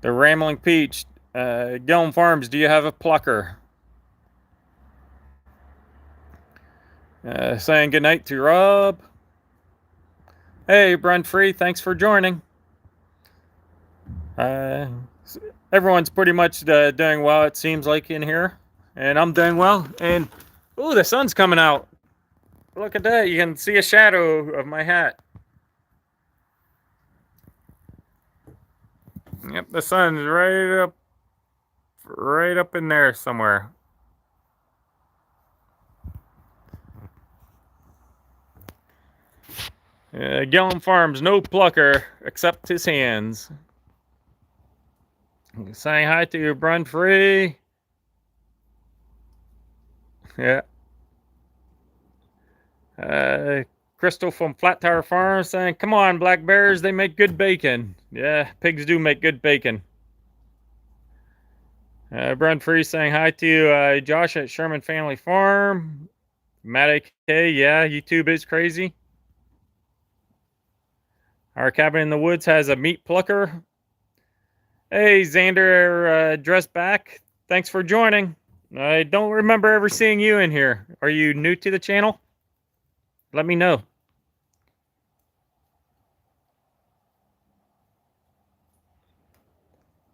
The Rambling Peach, Gillum Farms, do you have a plucker? Saying good night to Rob. Hey, Brent Free, thanks for joining. Everyone's pretty much doing well, it seems like, in here. And I'm doing well. And, ooh, the sun's coming out. Look at that. You can see a shadow of my hat. Yep, the sun's right up in there somewhere. Gillum Farms, no plucker except his hands. Saying hi to your Brun Free. Yeah. Crystal from Flat Tire Farm saying, come on, black bears, they make good bacon. Yeah, pigs do make good bacon. Brun Free saying hi to Josh at Sherman Family Farm. Matt AK, yeah, YouTube is crazy. Our cabin in the woods has a meat plucker. Hey, Xander, dressed back. Thanks for joining. I don't remember ever seeing you in here. Are you new to the channel? Let me know.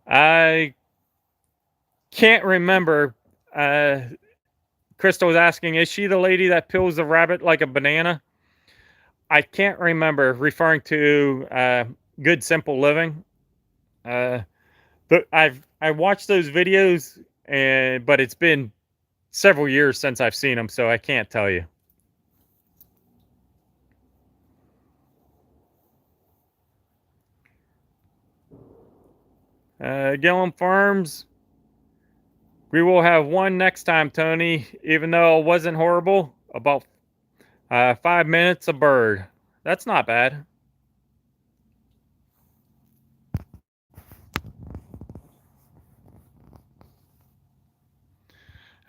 I can't remember. Crystal was asking, is she the lady that peels the rabbit like a banana? I can't remember, referring to Good Simple Living. But I watched those videos, but it's been several years since I've seen them, so I can't tell you. Gillum Farms, we will have one next time, Tony, even though it wasn't horrible. About 5 minutes a bird. That's not bad.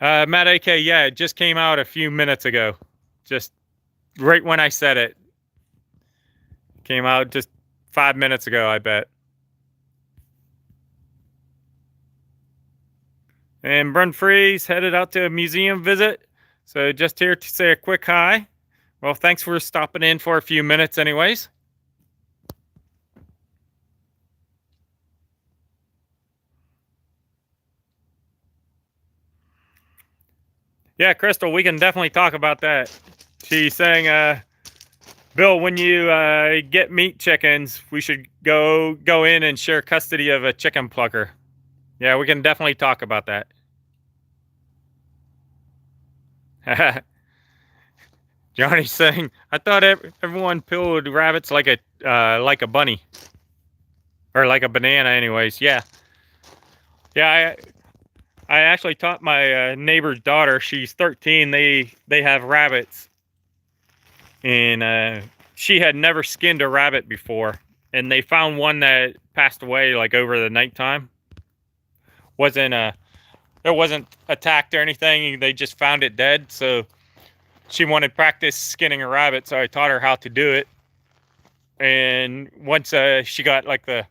Matt AK, yeah, it just came out a few minutes ago. Just right when I said it. Came out just 5 minutes ago, I bet. And Brun Free's headed out to a museum visit. So just here to say a quick hi. Well, thanks for stopping in for a few minutes anyways. Yeah, Crystal, we can definitely talk about that. She's saying Bill, when you get meat chickens, we should go in and share custody of a chicken plucker. Yeah, we can definitely talk about that. Johnny's saying, I thought everyone peeled rabbits like a bunny. Or like a banana anyways. Yeah. Yeah, I actually taught my neighbor's daughter, she's 13, they have rabbits. And she had never skinned a rabbit before. And they found one that passed away like over the nighttime. It wasn't attacked or anything, they just found it dead. So she wanted practice skinning a rabbit, so I taught her how to do it. And once she got like the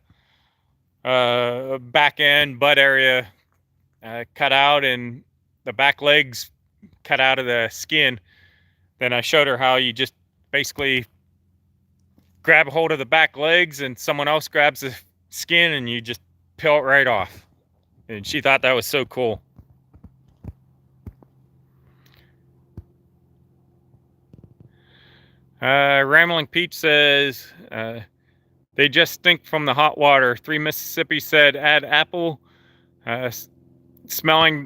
back end butt area cut out and the back legs cut out of the skin, then I showed her how you just basically grab a hold of the back legs and someone else grabs the skin and you just peel it right off. And she thought that was so cool. Rambling Peach says, they just stink from the hot water. 3 Mississippi said, add apple smelling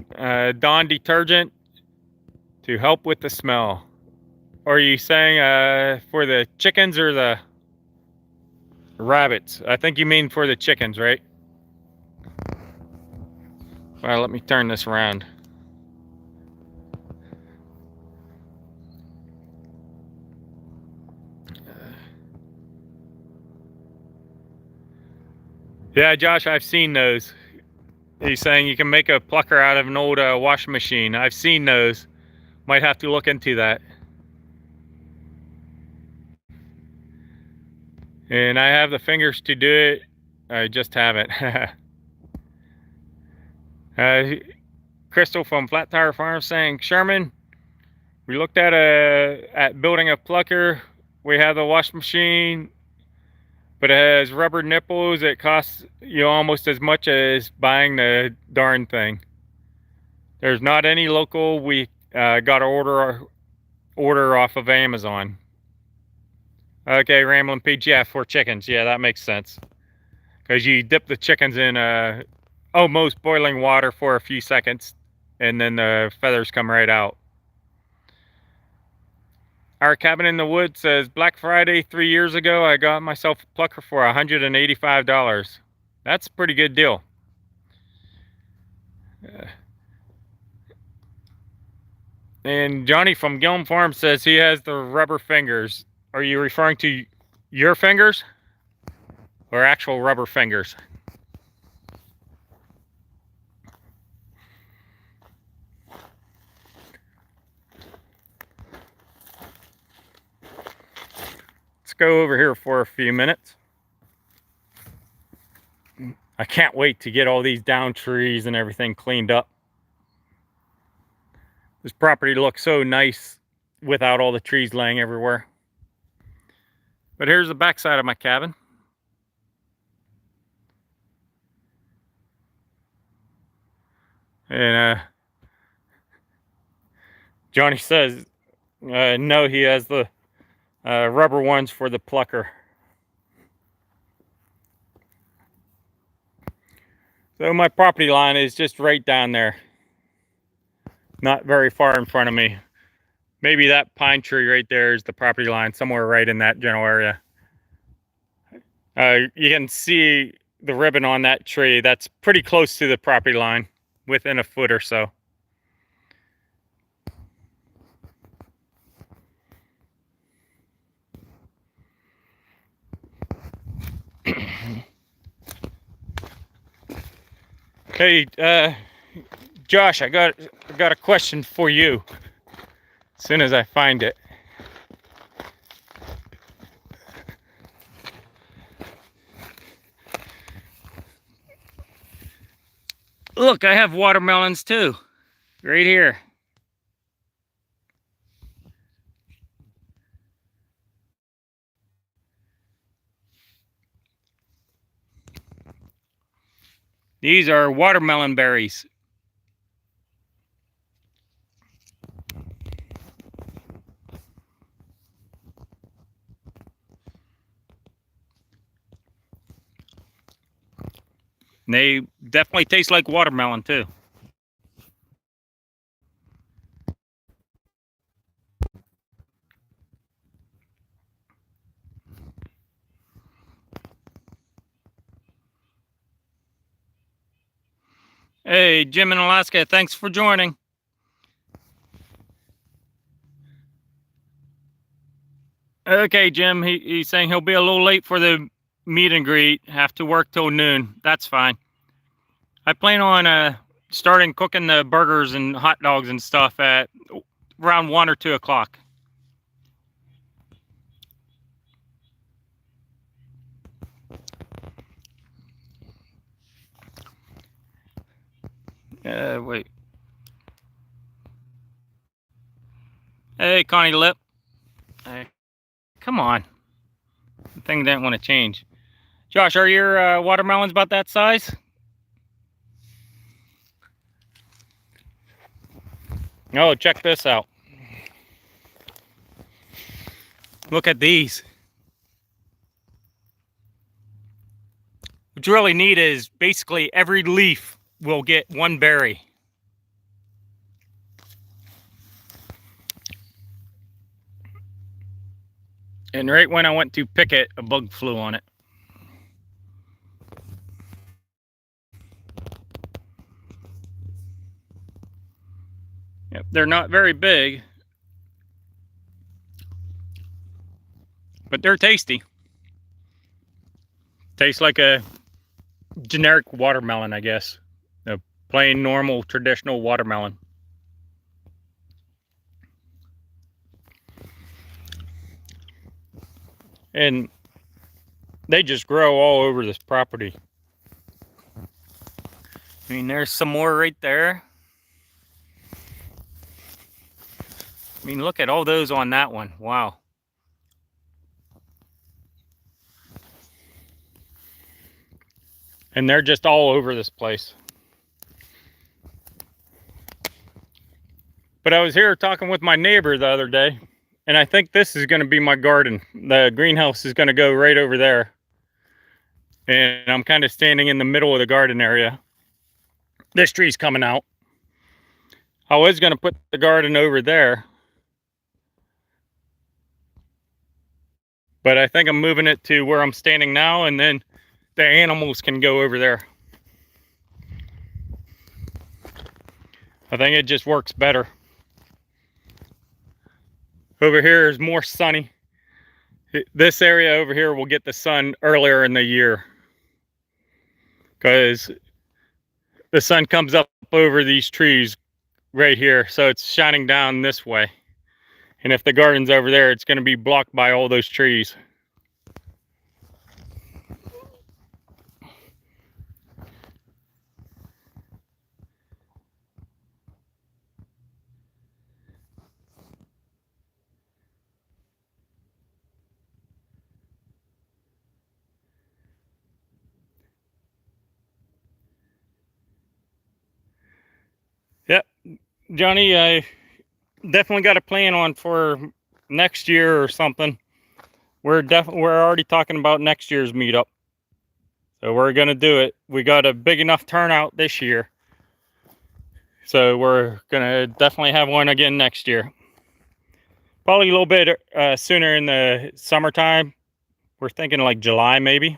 Dawn detergent to help with the smell. Are you saying for the chickens or the rabbits? I think you mean for the chickens, right? All right, let me turn this around. Yeah, Josh, I've seen those. He's saying you can make a plucker out of an old washing machine. I've seen those. Might have to look into that. And I have the fingers to do it. I just haven't. Crystal from Flat Tire Farm saying, Sherman, we looked at building a plucker. We have the washing machine, but it has rubber nipples. It costs you almost as much as buying the darn thing. There's not any local. We got to order off of Amazon. Okay, Ramblin' Peach, yeah, for chickens. Yeah, that makes sense. Because you dip the chickens in almost boiling water for a few seconds, and then the feathers come right out. Our Cabin in the Woods says, Black Friday 3 years ago, I got myself a plucker for $185. That's a pretty good deal. And Johnny from Gilm Farm says he has the rubber fingers. Are you referring to your fingers or actual rubber fingers? Let's go over here for a few minutes. I can't wait to get all these down trees and everything cleaned up. This property looks so nice without all the trees laying everywhere. But here's the back side of my cabin. And Johnny says no, he has the rubber ones for the plucker. So my property line is just right down there. Not very far in front of me. Maybe that pine tree right there is the property line, somewhere right in that general area. You can see the ribbon on that tree. That's pretty close to the property line, within a foot or so. Hey, Josh, I got a question for you. As soon as I find it. Look, I have watermelons too, right here. These are watermelon berries. And they definitely taste like watermelon too. Hey, Jim in Alaska, thanks for joining. Okay, Jim, he's saying he'll be a little late for the meet and greet, have to work till noon. That's fine. I plan on starting cooking the burgers and hot dogs and stuff at around 1 or 2 o'clock. Wait. Hey, Connie Lip. Hey, come on. The thing didn't want to change. Josh, are your watermelons about that size? Oh, check this out. Look at these. What's really neat is basically every leaf will get one berry. And right when I went to pick it, a bug flew on it. Yep, they're not very big, but they're tasty. Tastes like a generic watermelon, I guess. A plain, normal, traditional watermelon. And they just grow all over this property. I mean, there's some more right there. I mean, look at all those on that one. Wow. And they're just all over this place. But I was here talking with my neighbor the other day, and I think this is going to be my garden. The greenhouse is going to go right over there. And I'm kind of standing in the middle of the garden area. This tree's coming out. I was going to put the garden over there, but I think I'm moving it to where I'm standing now, and then the animals can go over there. I think it just works better. Over here is more sunny. This area over here will get the sun earlier in the year because the sun comes up over these trees right here, so it's shining down this way. And if the garden's over there, it's going to be blocked by all those trees. Yep, Johnny, I definitely got a plan on for next year or something. We're already talking about next year's meetup, so we're gonna do it. We got a big enough turnout this year, so we're gonna definitely have one again next year. Probably a little bit sooner in the summertime. We're thinking like July maybe.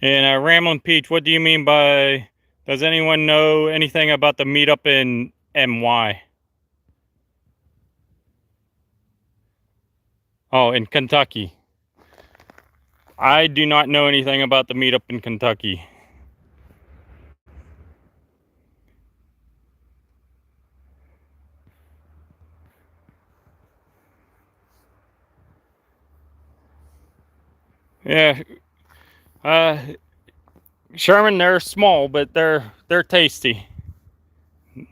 And Ramblin' Peach, what do you mean by, does anyone know anything about the meetup in MY? Oh, in Kentucky. I do not know anything about the meetup in Kentucky. Yeah. Sherman, they're small, but they're tasty. Let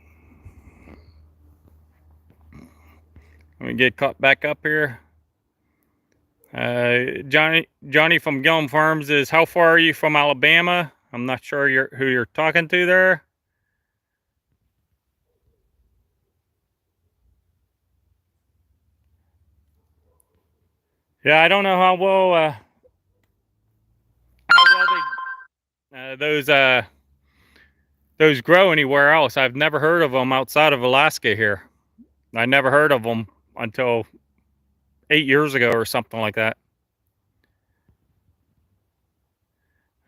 me get caught back up here. Johnny from Gillum Farms is, how far are you from Alabama? I'm not sure who you're talking to there. Yeah, I don't know how well those grow anywhere else. I've never heard of them outside of Alaska here. I never heard of them until 8 years ago or something like that.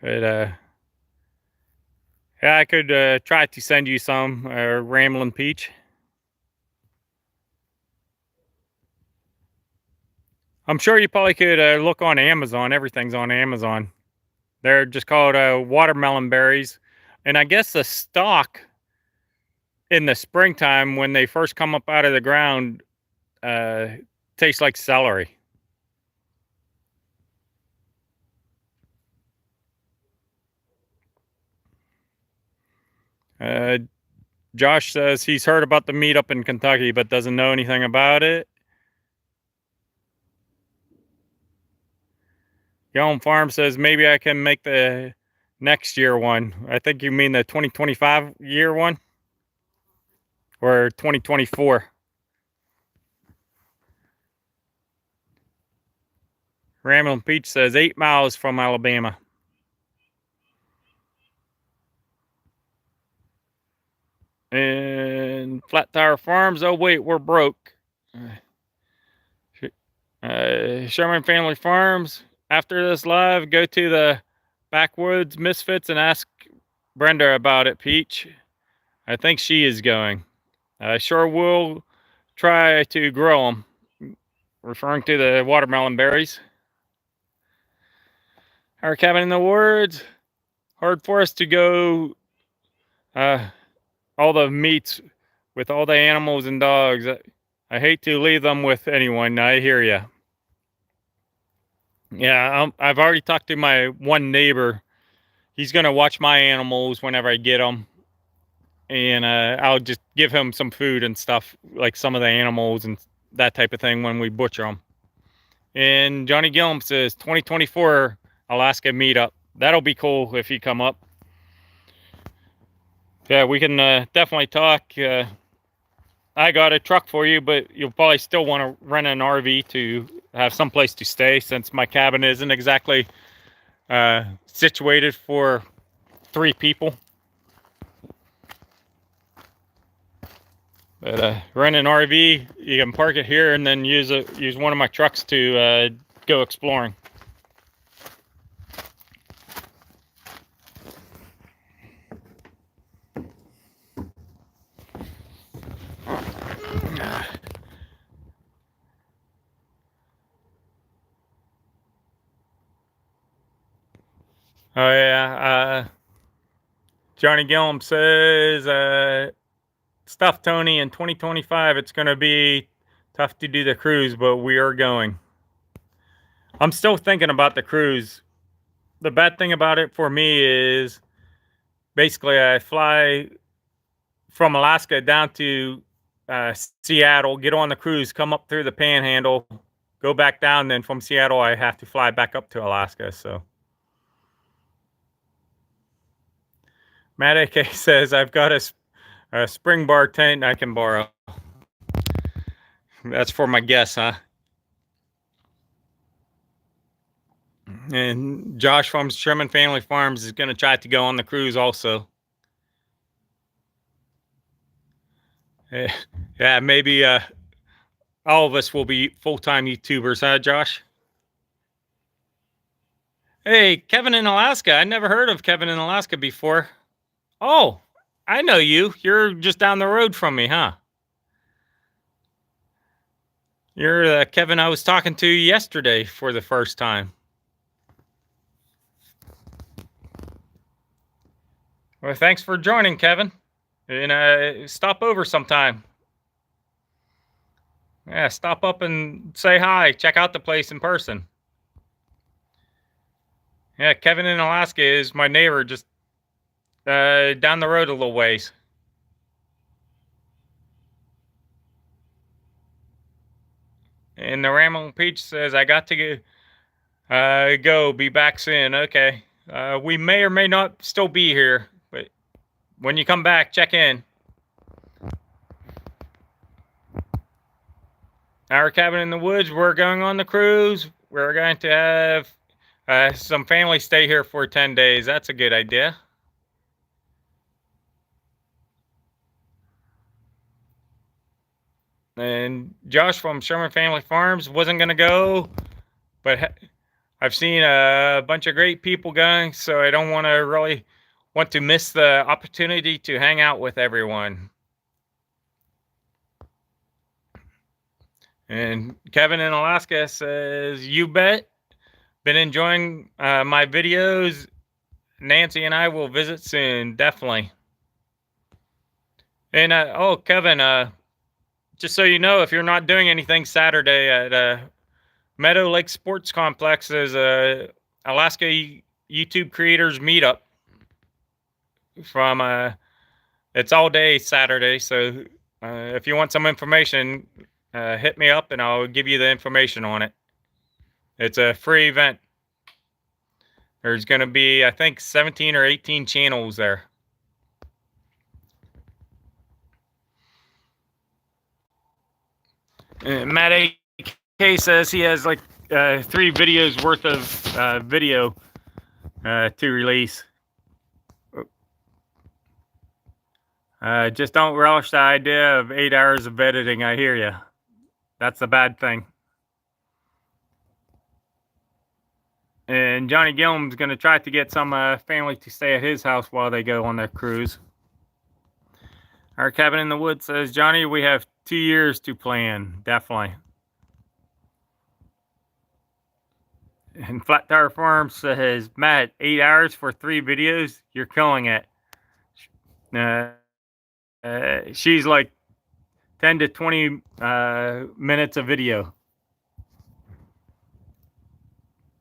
But yeah, I could try to send you some Ramblin' Peach. I'm sure you probably could look on Amazon. Everything's on Amazon. They're just called watermelon berries. And I guess the stalk in the springtime when they first come up out of the ground tastes like celery. Josh says he's heard about the meet up in Kentucky, but doesn't know anything about it. Yelm Farm says maybe I can make the next year one. I think you mean the 2025 year one or 2024. Ramblin' Peach says 8 miles from Alabama. And Flat Tire Farms, oh wait, we're broke. Sherman Family Farms, after this live, go to the Backwoods Misfits and ask Brenda about it, Peach. I think she is going. I sure will try to grow them. Referring to the watermelon berries. Our cabin in the woods. Hard for us to go all the meets with all the animals and dogs. I hate to leave them with anyone. I hear you. Yeah, I've already talked to my one neighbor. He's going to watch my animals whenever I get them. And I'll just give him some food and stuff, like some of the animals and that type of thing when we butcher them. And Johnny Gillum says 2024 Alaska meetup. That'll be cool if you come up. Yeah, we can definitely talk. I got a truck for you, but you'll probably still want to rent an RV to have some place to stay, since my cabin isn't exactly situated for 3 people. But rent an RV, you can park it here and then use one of my trucks to go exploring. Oh yeah, Johnny Gillum says, stuff Tony, in 2025 it's going to be tough to do the cruise, but we are going. I'm still thinking about the cruise. The bad thing about it for me is basically I fly from Alaska down to Seattle, get on the cruise, come up through the Panhandle, go back down, then from Seattle I have to fly back up to Alaska. So Matt AK says I've got a spring bar tent I can borrow. That's for my guests, huh? And Josh from Sherman Family Farms is going to try to go on the cruise also. Yeah, maybe all of us will be full-time YouTubers, huh, Josh? Hey, Kevin in Alaska. I never heard of Kevin in Alaska before. Oh, I know you. You're just down the road from me, huh? You're the Kevin I was talking to yesterday for the first time. Well, thanks for joining, Kevin. And stop over sometime. Yeah, stop up and say hi. Check out the place in person. Yeah, Kevin in Alaska is my neighbor, just down the road a little ways. And the Ramblin' Peach says, I got to go, be back soon. Okay. We may or may not still be here, but when you come back, check in. Our cabin in the woods, we're going on the cruise. We're going to have some family stay here for 10 days. That's a good idea. And Josh from Sherman Family Farms wasn't going to go, but I've seen a bunch of great people going, so I don't want to miss the opportunity to hang out with everyone. And Kevin in Alaska says, "You bet. Been enjoying my videos. Nancy and I will visit soon, definitely." And oh, Kevin, just so you know, if you're not doing anything Saturday at Meadow Lake Sports Complex, there's a Alaska YouTube creators meetup from it's all day Saturday. So if you want some information, hit me up and I'll give you the information on it. It's a free event. There's going to be, I think, 17 or 18 channels there. Matt AK says he has like 3 videos worth of video to release. Just don't relish the idea of 8 hours of editing. I hear you. That's the bad thing. And Johnny Gillum's going to try to get some family to stay at his house while they go on their cruise. Our cabin in the woods says, "Johnny, we have 2 years to plan." Definitely. And Flat Tire Farm says, "Matt, 8 hours for 3 videos? You're killing it." She's like 10 to 20 minutes of video.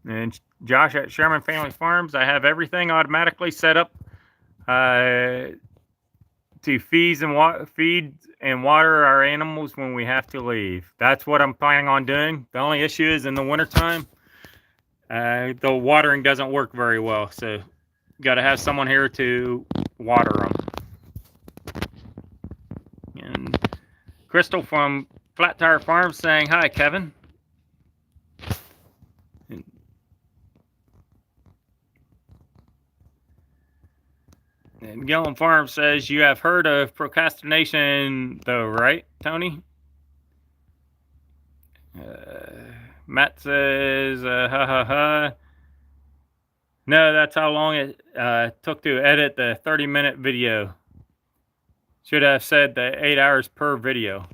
And Josh at Sherman Family Farms, "I have everything automatically set up to feed and water our animals when we have to leave." That's what I'm planning on doing. The only issue is in the wintertime, the watering doesn't work very well. So got to have someone here to water them. And Crystal from Flat Tire Farms saying, "Hi, Kevin." And Gillum Farm says, "You have heard of procrastination though, right, Tony?" Matt says, "Ha ha ha. No, that's how long it took to edit the 30-minute video. Should have said the 8 hours per video."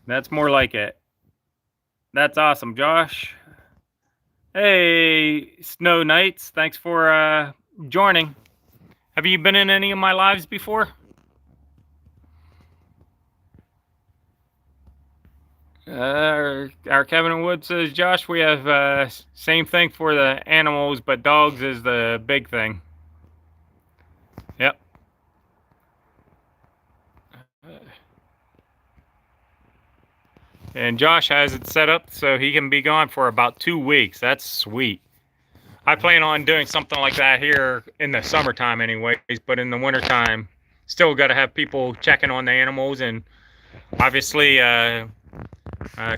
That's more like it. That's awesome, Josh. Hey, Snow Knights, thanks for joining. Have you been in any of my lives before? Our Kevin Wood says, "Josh, we have same thing for the animals, but dogs is the big thing." Yep. And Josh has it set up so he can be gone for about 2 weeks. That's sweet. I plan on doing something like that here in the summertime anyways, but in the wintertime, still got to have people checking on the animals and obviously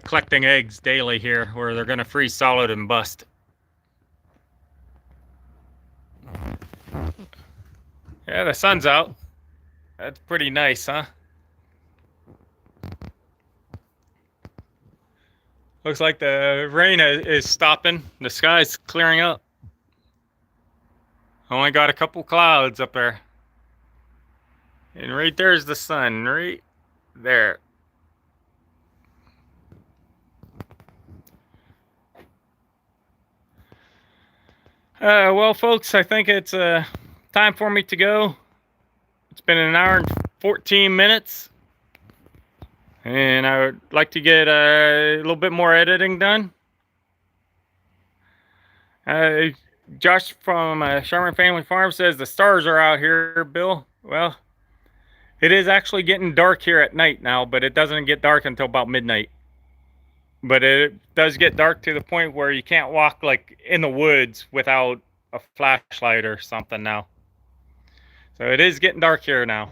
collecting eggs daily here where they're going to freeze solid and bust. Yeah, the sun's out. That's pretty nice, huh? Looks like the rain is stopping. The sky's clearing up. Only got a couple clouds up there. And right there's the sun, right there. Well, folks, I think it's time for me to go. It's been an hour and 14 minutes. And I would like to get a little bit more editing done. Josh from Sherman Family Farm says, "The stars are out here, Bill." Well, it is actually getting dark here at night now, but it doesn't get dark until about midnight. But it does get dark to the point where you can't walk like in the woods without a flashlight or something now. So it is getting dark here now.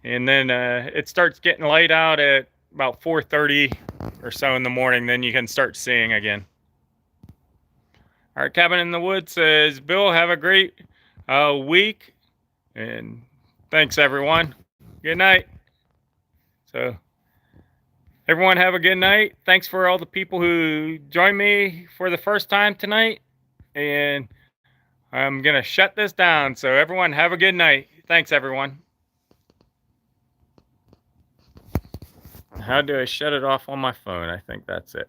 And then it starts getting light out at about 4:30 or so in the morning. Then you can start seeing again. Our Cabin in the Woods says, Bill, have a great week. And thanks, everyone. Good night. So, everyone have a good night. Thanks for all the people who joined me for the first time tonight. And I'm going to shut this down. So, everyone have a good night. Thanks, everyone. How do I shut it off on my phone? I think that's it.